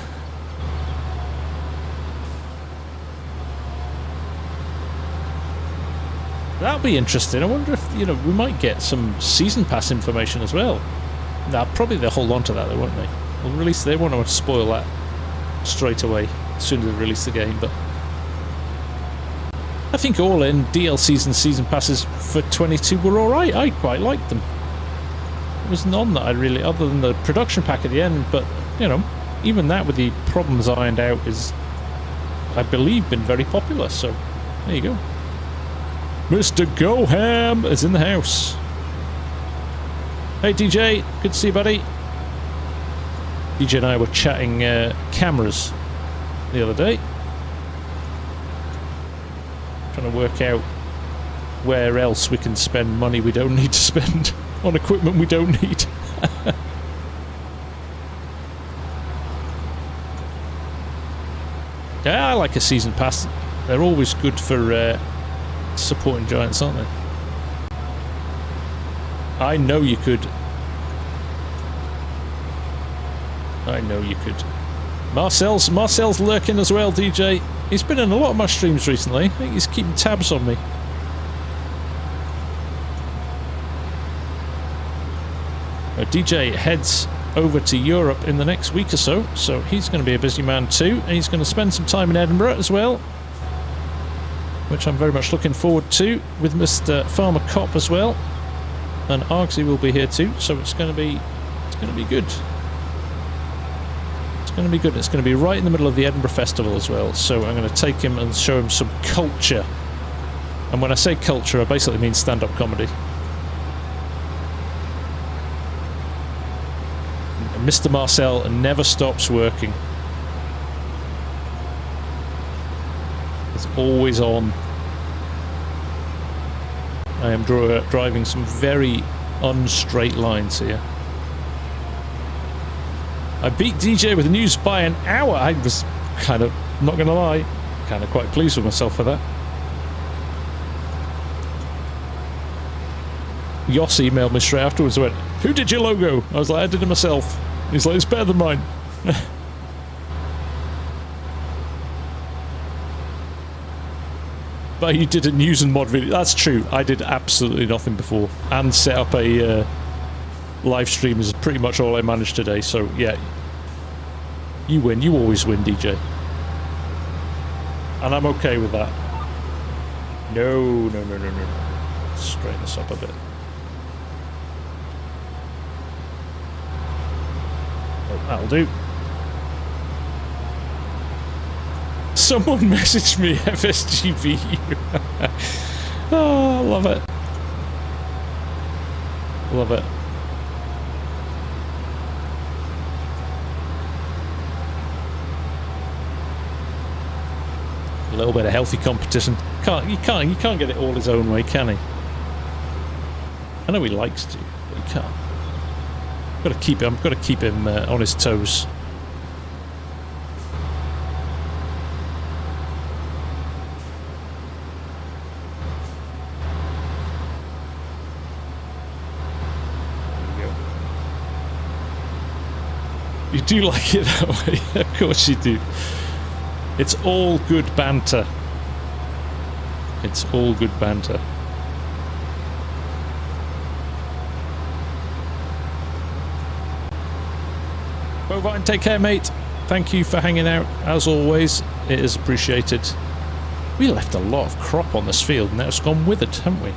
That'll be interesting. I wonder if, you know, we might get some season pass information as well. Nah, probably they'll hold on to that, though, won't they? They'll release. They won't want to spoil that straight away as soon as they release the game, but I think all in DLCs and season passes for 22 were alright. I quite liked them. There was none that I really, other than the production pack at the end, but, you know, even that with the problems ironed out is, I believe, been very popular, so there you go. Mr. Goham is in the house. Hey DJ, good to see you, buddy. DJ and I were chatting cameras the other day. Trying to work out where else we can spend money we don't need to spend on equipment we don't need. Yeah, I like a season pass. They're always good for supporting Giants, aren't they? I know you could. I know you could. Marcel's lurking as well, DJ. He's been in a lot of my streams recently. I think he's keeping tabs on me. DJ heads over to Europe in the next week or so he's going to be a busy man too, and he's going to spend some time in Edinburgh as well, which I'm very much looking forward to, with Mr. Farmer Cop as well, and Argsy will be here too, so it's going to be good. It's going to be good. It's going to be right in the middle of the Edinburgh Festival as well, so I'm going to take him and show him some culture. And when I say culture, I basically mean stand-up comedy. Mr. Marcel never stops working. It's always on. I am driving some very unstraight lines here. I beat DJ with the news by an hour. I was kind of, not going to lie, kind of quite pleased with myself for that. Yoss emailed me straight afterwards and went, "Who did your logo?" I was like, "I did it myself." He's like, "It's better than mine." But you did a news and mod video. That's true. I did absolutely nothing before. And set up a live stream is pretty much all I managed today. So, yeah. You win. You always win, DJ. And I'm okay with that. No. Let's straighten this up a bit. That'll do. Someone messaged me FSGV. Oh, love it. Love it. A little bit of healthy competition. You can't get it all his own way, can he? I know he likes to, but he can't. I've got to keep him on his toes. You do like it that way. Of course you do. It's all good banter. It's all good banter. Bovine, take care, mate. Thank you for hanging out. As always, it is appreciated. We left a lot of crop on this field, and now it's gone withered, haven't we?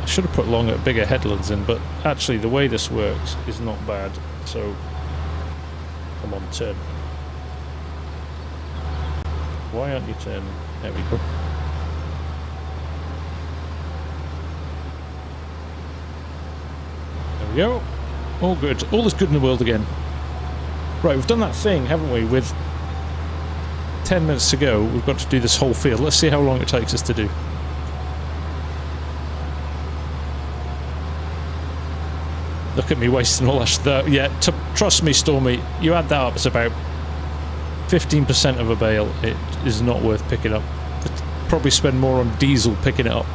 I should have put longer, bigger headlands in, but actually the way this works is not bad. So, come on, turn. Why aren't you turning? There we go. There we go. All good. All is good in the world again. Right, we've done that thing, haven't we? With 10 minutes to go, we've got to do this whole field. Let's see how long it takes us to do. Look at me wasting all that stuff. Yeah, trust me, Stormy, you add that up, it's about 15% of a bale. It is not worth picking up. I'd probably spend more on diesel picking it up.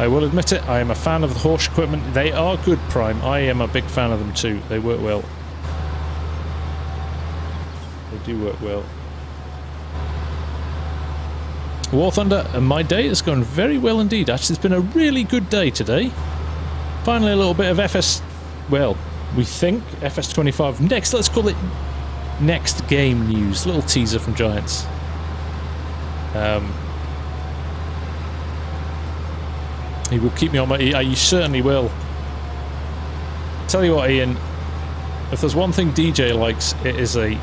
I will admit it, I am a fan of the horse equipment. They are good, Prime. I am a big fan of them too. They work well. They do work well. War Thunder, and my day has gone very well indeed. Actually, it's been a really good day today. Finally, a little bit of FS... Well, we think FS25. Next, let's call it next game news. Little teaser from Giants. He will keep me on my... You certainly will. Tell you what, Ian. If there's one thing DJ likes, it is a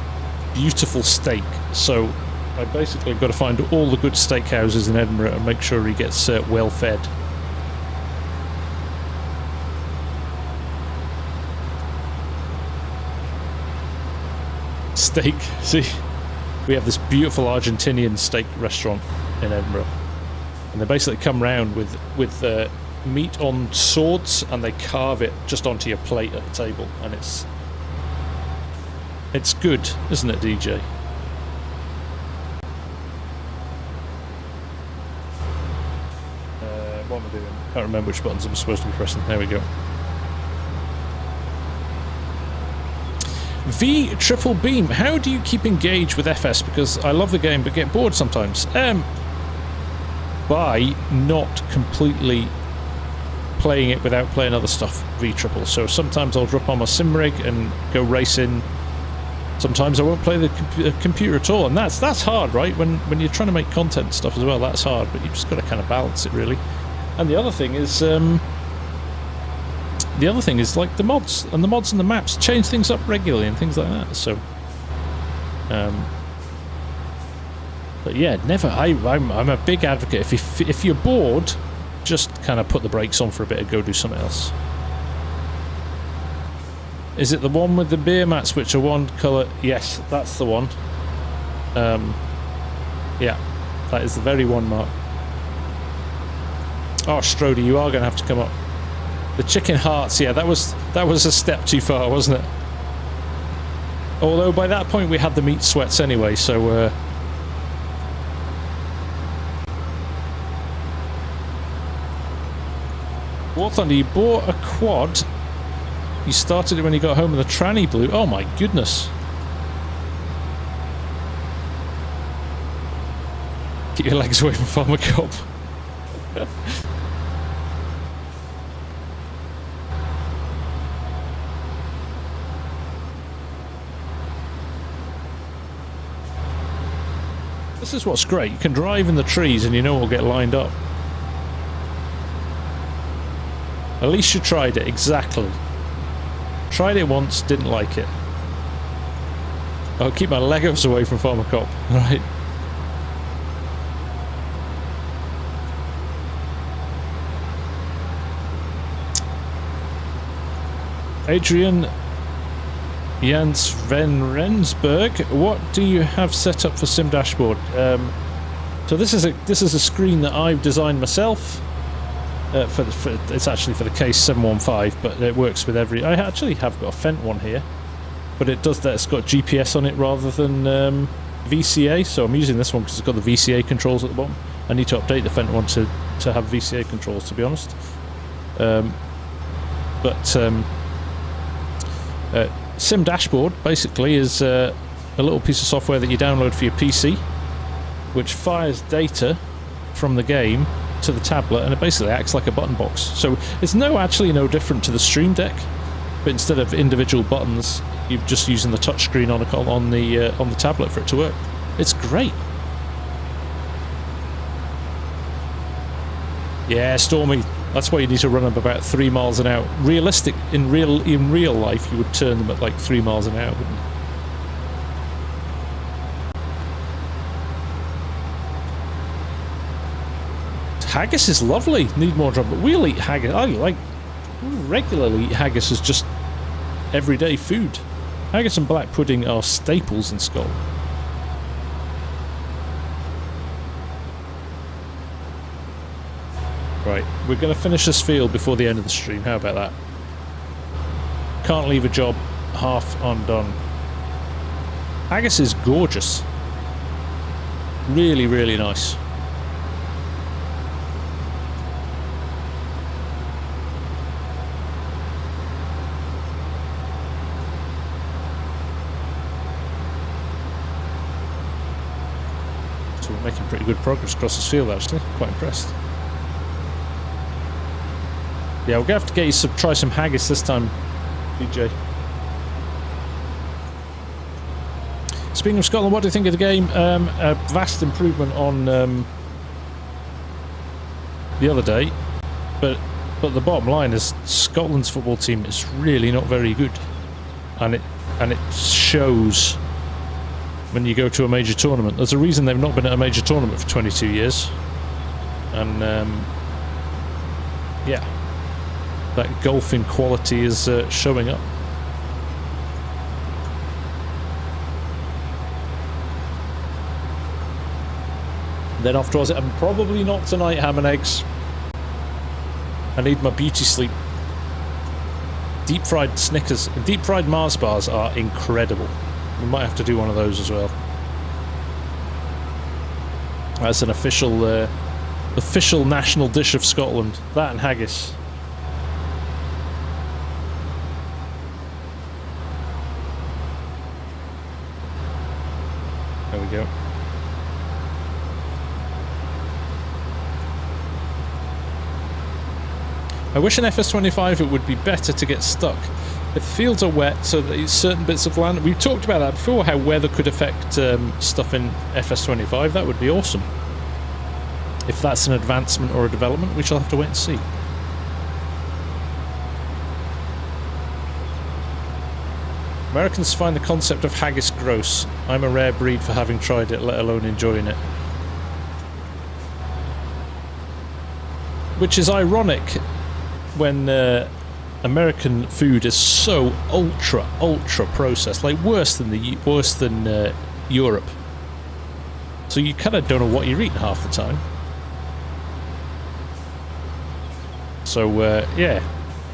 beautiful steak. So I basically got to find all the good steakhouses in Edinburgh and make sure he gets well fed. Steak. See, we have this beautiful Argentinian steak restaurant in Edinburgh, and they basically come round with meat on swords, and they carve it just onto your plate at the table, and it's good, isn't it, DJ? What am I doing? Can't remember which buttons I'm supposed to be pressing. There we go. V triple beam. How do you keep engaged with FS? Because I love the game but get bored sometimes. By not completely playing it without playing other stuff. V triple. So sometimes I'll drop on my sim rig and go racing. Sometimes I won't play the computer at all, and that's hard, right? When you're trying to make content and stuff as well, that's hard. But you've just got to kind of balance it, really. And the other thing is like the mods and the maps change things up regularly and things like that. So, but yeah, never. I'm a big advocate. If you're bored, just kind of put the brakes on for a bit and go do something else. Is it the one with the beer mats which are one colour? Yes, that's the one. Yeah, that is the very one, Mark. Oh, Strody, you are going to have to come up. The chicken hearts, yeah, that was a step too far, wasn't it? Although by that point we had the meat sweats anyway, so War Thunder, you bought a quad. You started it when you got home and the tranny blew. Oh my goodness. Keep your legs away from FarmCon. This is what's great. You can drive in the trees and you know it'll get lined up. At least you tried it, exactly. Tried it once, didn't like it. I'll keep my Legos away from FarmCon, right? Adrian Jans Van Rensburg, what do you have set up for Sim Dashboard? So this is a screen that I've designed myself. It's actually for the Case 715, but it works with every. I actually have got a Fendt one here, but it does that. It's got GPS on it rather than VCA, so I'm using this one because it's got the VCA controls at the bottom. I need to update the Fenton one to have VCA controls, to be honest. Sim Dashboard basically is a little piece of software that you download for your PC, which fires data from the game to the tablet, and it basically acts like a button box. So it's actually no different to the Stream Deck, but instead of individual buttons, you're just using the touchscreen on the tablet for it to work. It's great. Yeah, Stormy. That's why you need to run them about 3 miles an hour. In real life, you would turn them at like 3 miles an hour, wouldn't you? Haggis is lovely. Need more drum, but we'll eat haggis. We regularly eat haggis as just everyday food. Haggis and black pudding are staples in Scotland. Right, we're going to finish this field before the end of the stream. How about that? Can't leave a job half undone. Haggis is gorgeous. Really, really nice. So we're making pretty good progress across this field, actually. Quite impressed. Yeah, we're going to have to get you try some haggis this time, DJ. Speaking of Scotland, what do you think of the game? A vast improvement on the other day, but the bottom line is Scotland's football team is really not very good, and it shows when you go to a major tournament. There's a reason they've not been at a major tournament for 22 years, and yeah. That golfing quality is showing up. Then afterwards, I'm probably not tonight, ham and eggs. I need my beauty sleep. Deep fried Snickers and deep fried Mars bars are incredible. We might have to do one of those as well. That's an official national dish of Scotland. That and haggis. There we go. I wish in FS25 it would be better to get stuck. If the fields are wet, so that certain bits of land... We've talked about that before, how weather could affect stuff in FS25. That would be awesome. If that's an advancement or a development, we shall have to wait and see. Americans find the concept of haggis gross. I'm a rare breed for having tried it, let alone enjoying it. Which is ironic when American food is so ultra processed, like worse than Europe. So you kind of don't know what you're eating half the time. So yeah,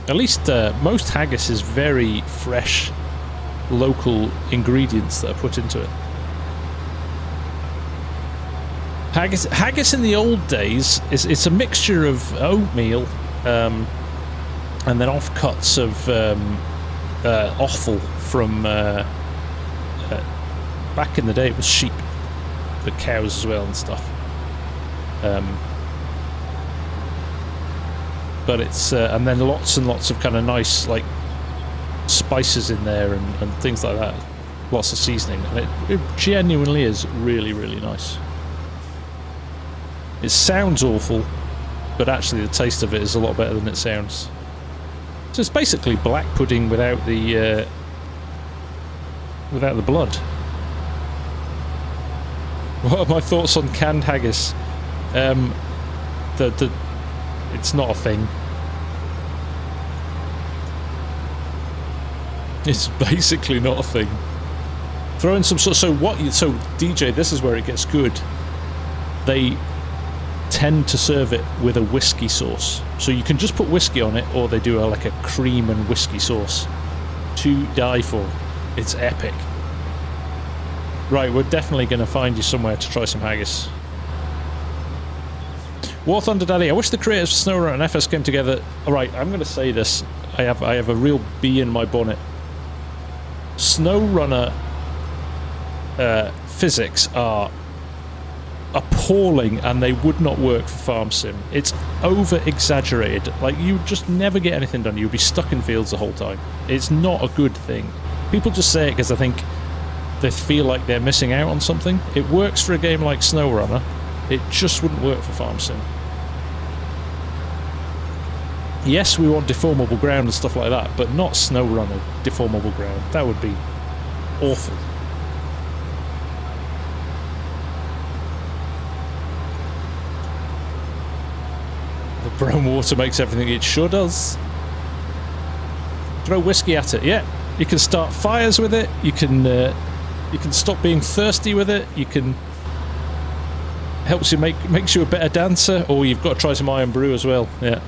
at least most haggis is very fresh, local ingredients that are put into it. Haggis in the old days it's a mixture of oatmeal and then offcuts of offal from back in the day it was sheep, but cows as well and stuff. But it's and then lots and lots of kind of nice like spices in there and things like that, lots of seasoning, and it genuinely is really, really nice. It sounds awful, but actually the taste of it is a lot better than it sounds. So it's basically black pudding without the blood. What are my thoughts on canned haggis? It's not a thing. It's basically not a thing. Throw in some sort. So DJ, this is where it gets good. They tend to serve it with a whiskey sauce, so you can just put whiskey on it, or they do like a cream and whiskey sauce. To die for. It's epic. Right, we're definitely going to find you somewhere to try some haggis. War Thunder Daddy, I wish the creators of SnowRunner and FS came together. Alright, I'm going to say this. I have a real bee in my bonnet. SnowRunner physics are appalling and they would not work for FarmSim. It's over-exaggerated. Like, you just never get anything done. You'll be stuck in fields the whole time. It's not a good thing. People just say it because I think they feel like they're missing out on something. It works for a game like SnowRunner. It just wouldn't work for FarmSim. Yes, we want deformable ground and stuff like that, but not SnowRunner deformable ground. That would be awful. The brown water makes everything it sure does. Throw whiskey at it, yeah. You can start fires with it. You can stop being thirsty with it. You can helps you makes you a better dancer. Or you've got to try some iron brew as well. Yeah.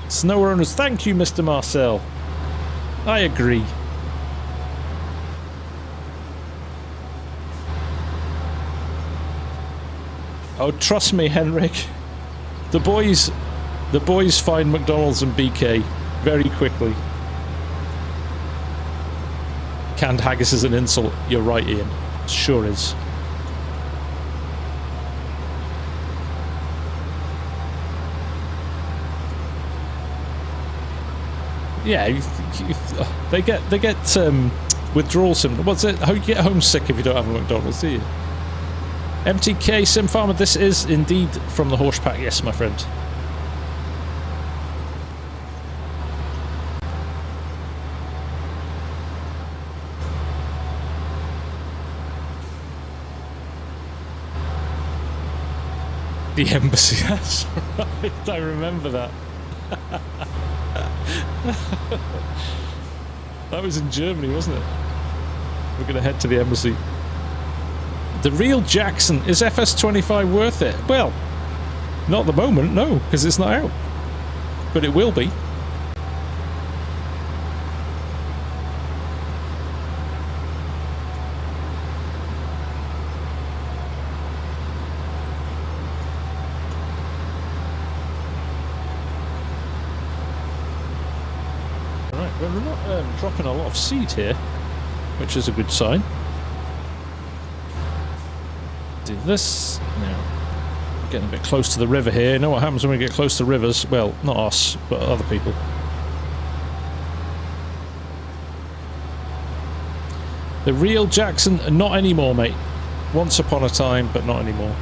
SnowRunners, thank you, Mr. Marcel. I agree. Oh, trust me, Henrik. The boys find McDonald's and BK very quickly. Canned haggis is an insult. You're right, Ian. It sure is. Yeah, they get withdrawal symptoms. What's it? You get homesick if you don't have a McDonald's, do you? MTK Sim Farmer, this is indeed from the Horse Pack. Yes, my friend. The embassy, that's right. I remember that. That was in Germany, wasn't it? We're going to head to the embassy. The real Jackson, is FS25 worth it? Well, not at the moment, no, because it's not out. But it will be. We're not dropping a lot of seed here, which is a good sign. Do this. Now, getting a bit close to the river here. You know what happens when we get close to rivers? Well, not us, but other people. The real Jackson, not anymore, mate. Once upon a time, but not anymore.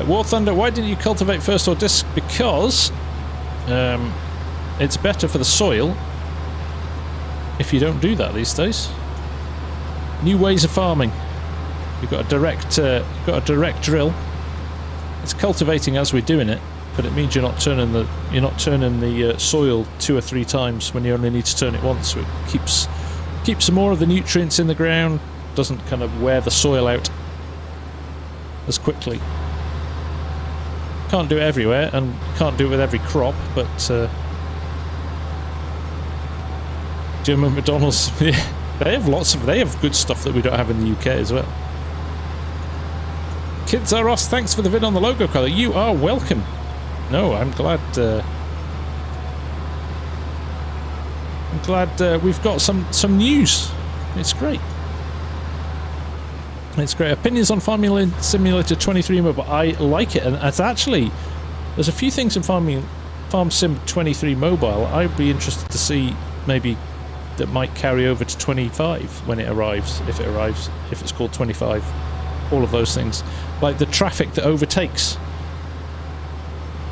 War Thunder, why didn't you cultivate first or disc? Because it's better for the soil if you don't do that these days. New ways of farming. You've got a direct drill. It's cultivating as we're doing it, but it means you're not turning the soil 2 or 3 times when you only need to turn it once. So it keeps some more of the nutrients in the ground. Doesn't kind of wear the soil out as quickly. Can't do it everywhere, and can't do it with every crop, but German McDonald's, yeah, they have good stuff that we don't have in the UK as well. Kids are us, thanks for the vid on the logo colour. You are welcome. No, I'm glad we've got some news. It's great. It's great. Opinions on Farming Simulator 23 mobile. I like it, and it's actually, there's a few things in FarmSim 23 mobile I'd be interested to see maybe that might carry over to 25 when it arrives, if it's called 25. All of those things, like the traffic that overtakes.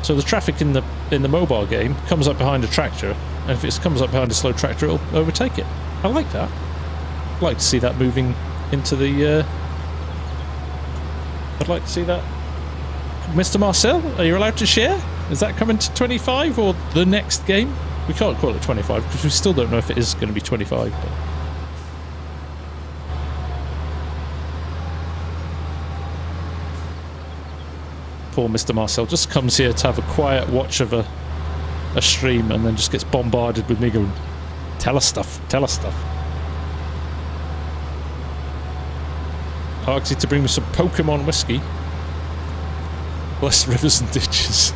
So the traffic in the mobile game comes up behind a tractor, and if it comes up behind a slow tractor, it'll overtake it. I like that. I'd like to see that moving into the. I'd like to see that. Mr. Marcel, are you allowed to share? Is that coming to 25 or the next game? We can't call it 25 because we still don't know if it is going to be 25. But poor Mr. Marcel just comes here to have a quiet watch of a stream and then just gets bombarded with me going, Tell us stuff. Tell us stuff. I asked you to bring me some Pokemon whiskey. Bless rivers and ditches.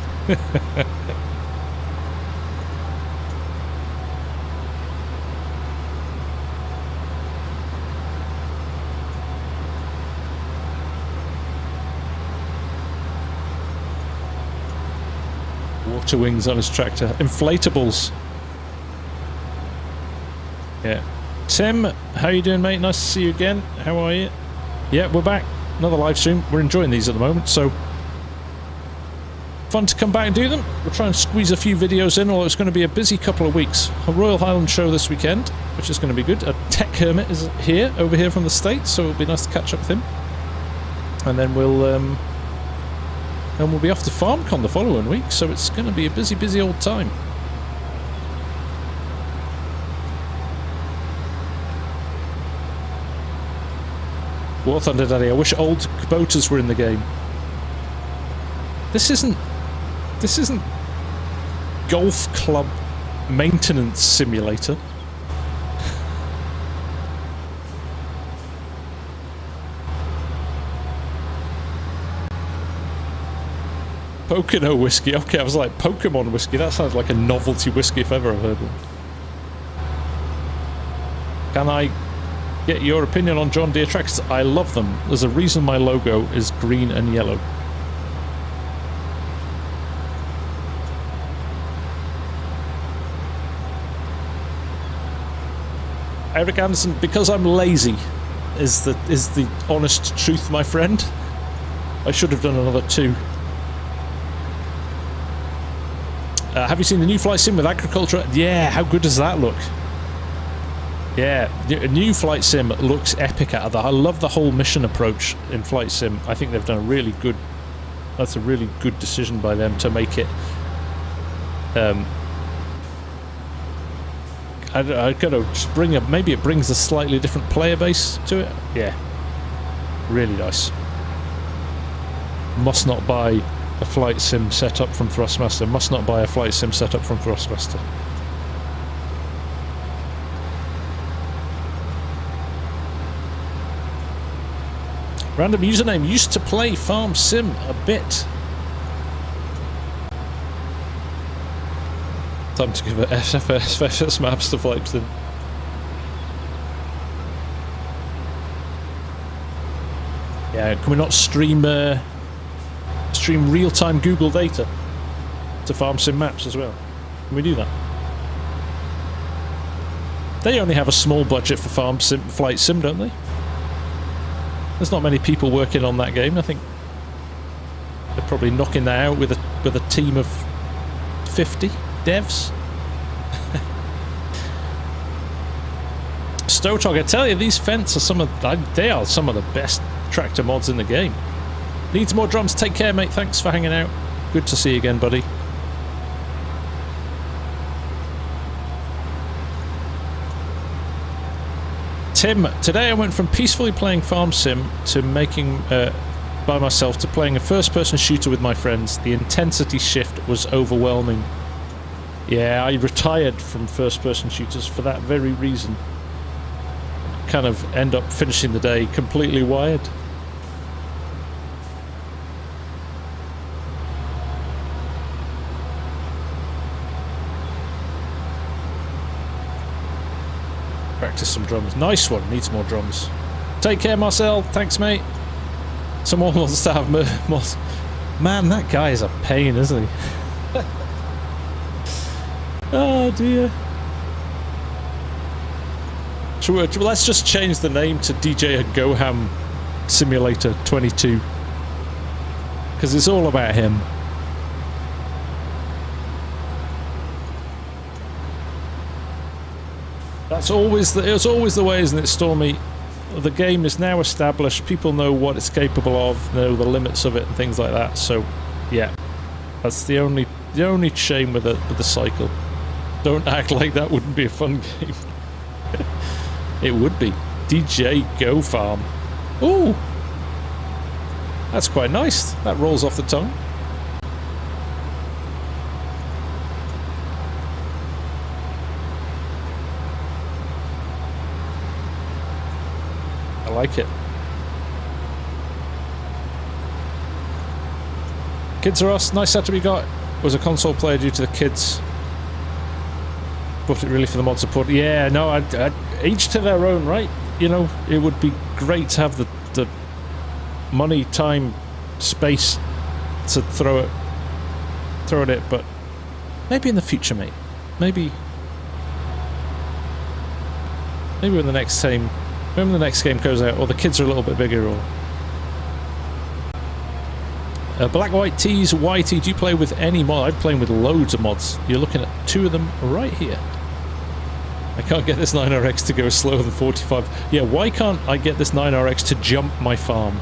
Water wings on his tractor. Inflatables. Yeah. Tim, how you doing, mate? Nice to see you again. How are you? Yeah, we're back. Another live stream. We're enjoying these at the moment, so fun to come back and do them. We'll try and squeeze a few videos in, although it's going to be a busy couple of weeks. A Royal Highland show this weekend, which is going to be good. A Tech Hermit is here, over here from the States, so it'll be nice to catch up with him. And then we'll be off to FarmCon the following week, so it's going to be a busy, busy old time. War Thunder Daddy, I wish old Kubotas were in the game. This isn't golf club maintenance simulator. Pocono whiskey. Okay, I was like, Pokemon whiskey. That sounds like a novelty whiskey if ever I've heard one. Can I get your opinion on John Deere tractors? I love them. There's a reason my logo is green and yellow. Eric Anderson, because I'm lazy, is the honest truth, my friend. I should have done another 2. Have you seen the new Flight Sim with agriculture? Yeah, how good does that look? Yeah, new Flight Sim looks epic out of that. I love the whole mission approach in Flight Sim. I think they've done a really good... That's a really good decision by them to make it... I don't know, just bring up... Maybe it brings a slightly different player base to it. Yeah. Really nice. Must not buy a Flight Sim setup from Thrustmaster. Must not buy a Flight Sim setup from Thrustmaster. Random username, used to play FarmSim a bit. Time to give it FS maps to Flight Sim. Yeah, can we not stream real-time Google data to FarmSim maps as well? Can we do that? They only have a small budget for FarmSim, Flight Sim, don't they? There's not many people working on that game. I think they're probably knocking that out with a team of 50 devs. Stowtog, I tell you, these fence are some of the best tractor mods in the game. Needs more drums. Take care, mate. Thanks for hanging out. Good to see you again, buddy. Tim, today I went from peacefully playing FarmSim to making by myself to playing a first-person shooter with my friends. The intensity shift was overwhelming. Yeah, I retired from first-person shooters for that very reason. Kind of end up finishing the day completely wired. Practice some drums. Nice one. Needs more drums. Take care, Marcel. Thanks, mate. Someone wants to have more. Man, that guy is a pain, isn't he? Oh dear. Let's just change the name to DJ Goham Simulator 22, because it's all about him. It's always the way, isn't it, Stormy? The game is now established. People know what it's capable of, know the limits of it, and things like that. So, yeah, that's the only shame with the cycle. Don't act like that wouldn't be a fun game. It would be. DJ Go Farm. Ooh, that's quite nice. That rolls off the tongue. like it. Kids are us. Nice setup we got. Was a console player due to the kids. Bought it really for the mod support. Yeah, no, I each to their own, right? You know, it would be great to have the money, time, space to throw at it, but maybe in the future, mate. Maybe when the next game goes out, or the kids are a little bit bigger, or Black White Tees, Whitey, do you play with any mod? I'm playing with loads of mods. You're looking at 2 of them right here. I can't get this 9RX to go slower than 45. Yeah, why can't I get this 9RX to jump my farm?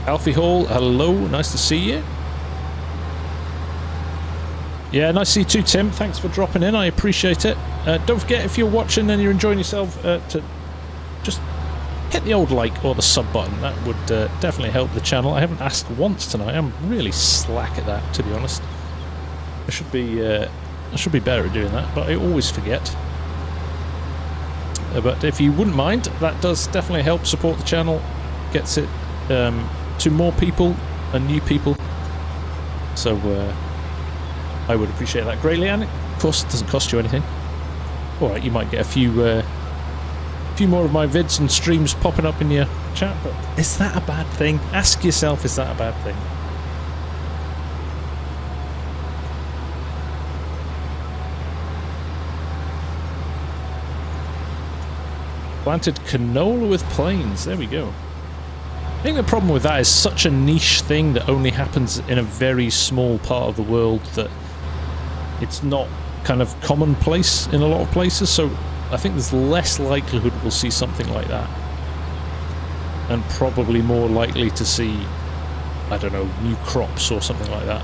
Alfie Hall, hello, nice to see you. Yeah, nice to see you too, Tim. Thanks for dropping in, I appreciate it. Don't forget, if you're watching and you're enjoying yourself, to just hit the old like or the sub button. That would definitely help the channel. I haven't asked once tonight. I'm really slack at that, to be honest. I should be better at doing that, but I always forget. But if you wouldn't mind, that does definitely help support the channel. Gets it to more people and new people. So I would appreciate that greatly, and of course it doesn't cost you anything. Alright, you might get a few more of my vids and streams popping up in your chat, but is that a bad thing? Ask yourself, is that a bad thing? Planted canola with planes, there we go. I think the problem with that is such a niche thing that only happens in a very small part of the world that it's not kind of commonplace in a lot of places, so I think there's less likelihood we'll see something like that. And probably more likely to see, I don't know, new crops or something like that.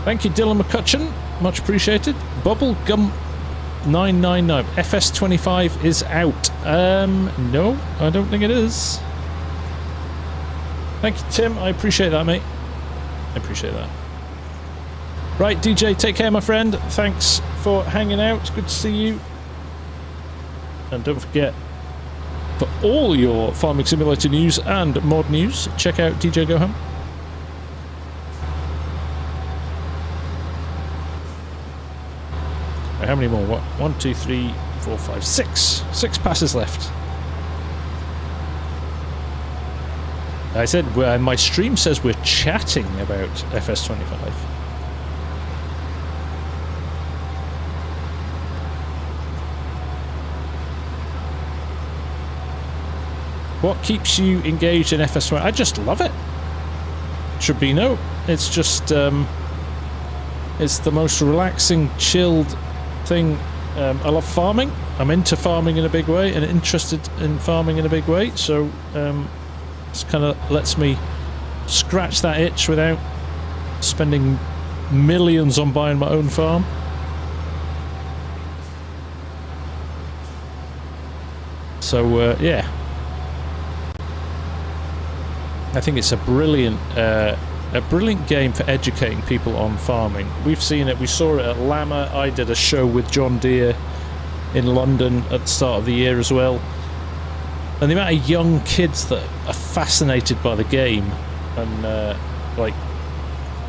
Thank you, Dylan McCutcheon. Much appreciated. Bubblegum 999. FS25 is out. No, I don't think it is. Thank you, Tim. I appreciate that, mate. I appreciate that. Right, DJ, take care, my friend. Thanks for hanging out. It's good to see you. And don't forget, for all your Farming Simulator news and mod news, check out DJ Goham. How many more? What? 1, 2, 3, 4, 5, 6. 6 passes left. I said my stream says we're chatting about FS25. What keeps you engaged in FS25? I just love it. Should be no. It's just it's the most relaxing, chilled thing. I love farming. I'm into farming in a big way and interested in farming in a big way, so this kind of lets me scratch that itch without spending millions on buying my own farm. So yeah, I think it's a brilliant game for educating people on farming. We've seen it. We saw it at Llama. I did a show with John Deere in London at the start of the year as well. And the amount of young kids that are fascinated by the game and like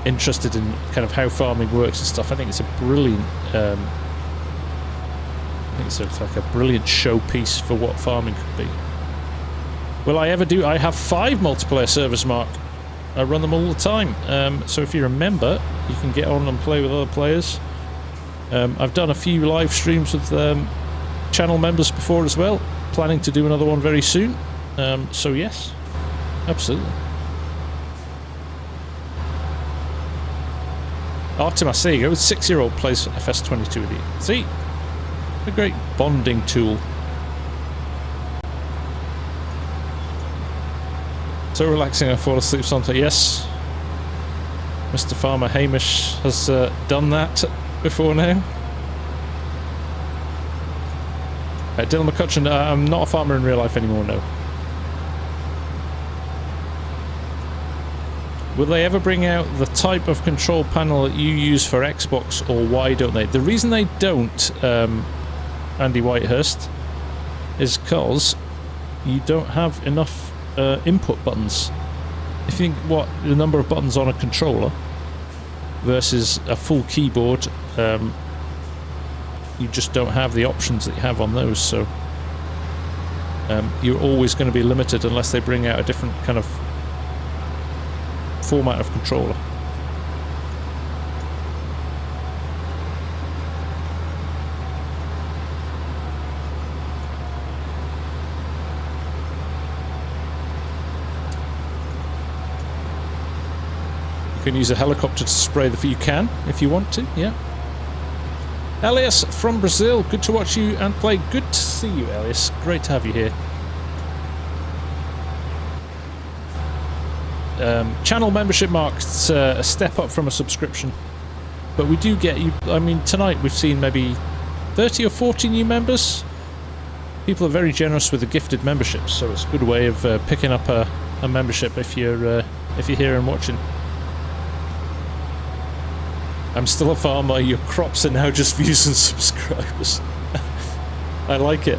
interested in kind of how farming works and stuff, I think it's a brilliant I think it's like a brilliant showpiece for what farming could be. Will I ever do? I have 5 multiplayer servers, Mark. I run them all the time. So if you're a member, you can get on and play with other players. I've done a few live streams with channel members before as well. Planning to do another one very soon. So yes, absolutely. Artemis, there you go. 6-year-old plays FS22 with you. See? A great bonding tool. So relaxing, I fall asleep sometimes. Yes. Mr. Farmer Hamish has done that before now. Dylan McCutcheon, I'm not a farmer in real life anymore, no. Will they ever bring out the type of control panel that you use for Xbox, or why don't they? The reason they don't, Andy Whitehurst, is because you don't have enough input buttons. If you think what the number of buttons on a controller versus a full keyboard, you just don't have the options that you have on those, so you're always going to be limited unless they bring out a different kind of format of controller. You can use a helicopter to spray the... You can, if you want to, yeah. Elias from Brazil, good to watch you and play. Good to see you, Elias. Great to have you here. Channel membership marks a step up from a subscription, but we do get you. I mean, tonight we've seen maybe 30 or 40 new members. People are very generous with the gifted memberships, so it's a good way of picking up a membership if you're here and watching. I'm still a farmer. Your crops are now just views and subscribers. I like it.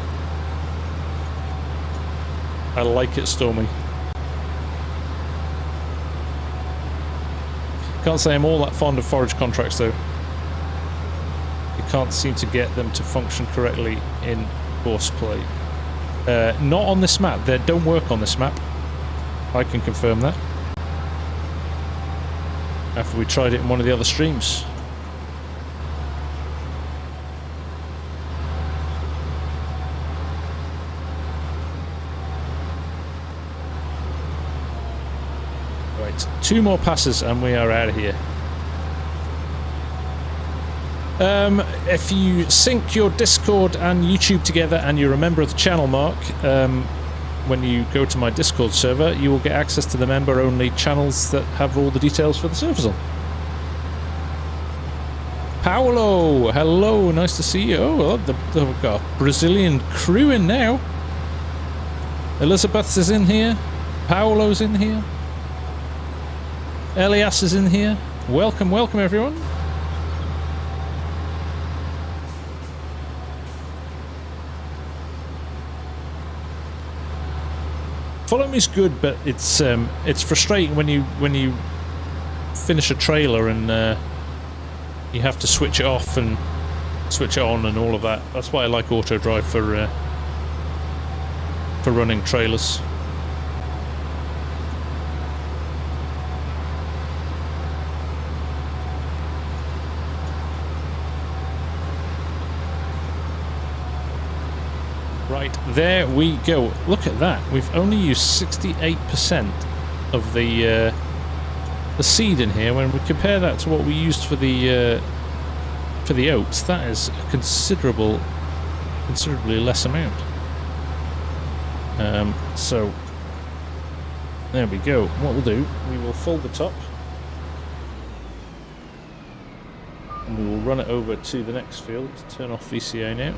I like it, Stormy. Can't say I'm all that fond of forage contracts, though. You can't seem to get them to function correctly in horseplay. Not on this map. They don't work on this map. I can confirm that. After we tried it in one of the other streams. Right, 2 more passes and we are out of here. If you sync your Discord and YouTube together and you're a member of the channel, Mark, when you go to my Discord server, you will get access to the member-only channels that have all the details for the servers on. Paolo, hello, nice to see you. Oh, we've got a Brazilian crew in now. Elizabeth is in here. Paolo's in here. Elias is in here. Welcome, welcome everyone. Follow me is good, but it's frustrating when you finish a trailer and you have to switch it off and switch it on and all of that. That's why I like auto drive for running trailers. Right, there we go. Look at that. We've only used 68% of the seed in here. When we compare that to what we used for the oats, that is a considerably less amount. So there we go. What we'll do, we will fold the top and we will run it over to the next field. Turn off VCA now.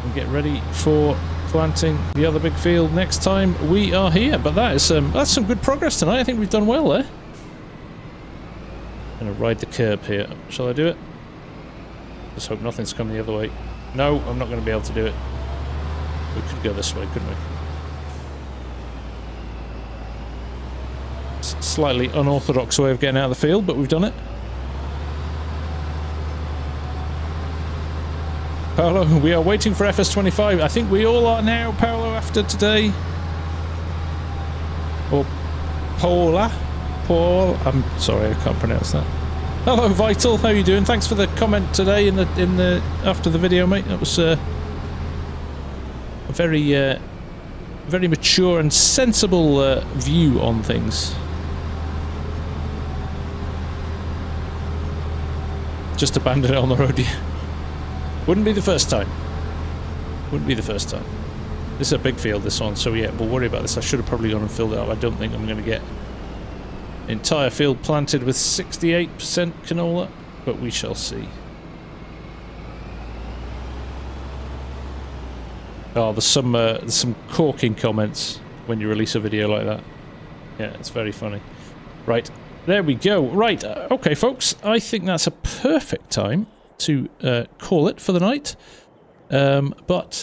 And get ready for planting the other big field next time we are here. But that is that's some good progress tonight. I think we've done well there. I'm gonna ride the curb here. Shall I do it? Just hope nothing's coming the other way. No, I'm not going to be able to do it. We could go this way, couldn't we? Slightly unorthodox way of getting out of the field, but we've done it. Paolo, we are waiting for FS25. I think we all are now, Paolo, after today. Or Paula. Paul. I'm sorry, I can't pronounce that. Hello, Vital. How are you doing? Thanks for the comment today in the after the video, mate. That was a very very mature and sensible view on things. Just abandon it on the road. Wouldn't be the first time. Wouldn't be the first time. This is a big field, this one, so yeah, we'll worry about this. I should have probably gone and filled it up. I don't think I'm going to get entire field planted with 68% canola, but we shall see. Oh, there's some corking comments when you release a video like that. Yeah, it's very funny. Right, there we go. Right, okay, folks. I think that's a perfect time to call it for the night. But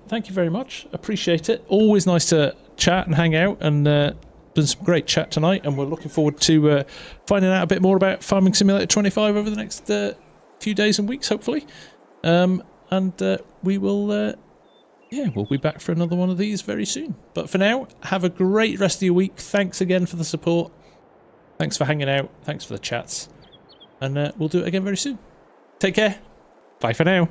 thank you very much. Appreciate it. Always nice to chat and hang out, and done some great chat tonight, and we're looking forward to finding out a bit more about Farming Simulator 25 over the next few days and weeks, hopefully. And we will... yeah, we'll be back for another one of these very soon. But for now, have a great rest of your week. Thanks again for the support. Thanks for hanging out. Thanks for the chats. And we'll do it again very soon. Take care. Bye for now.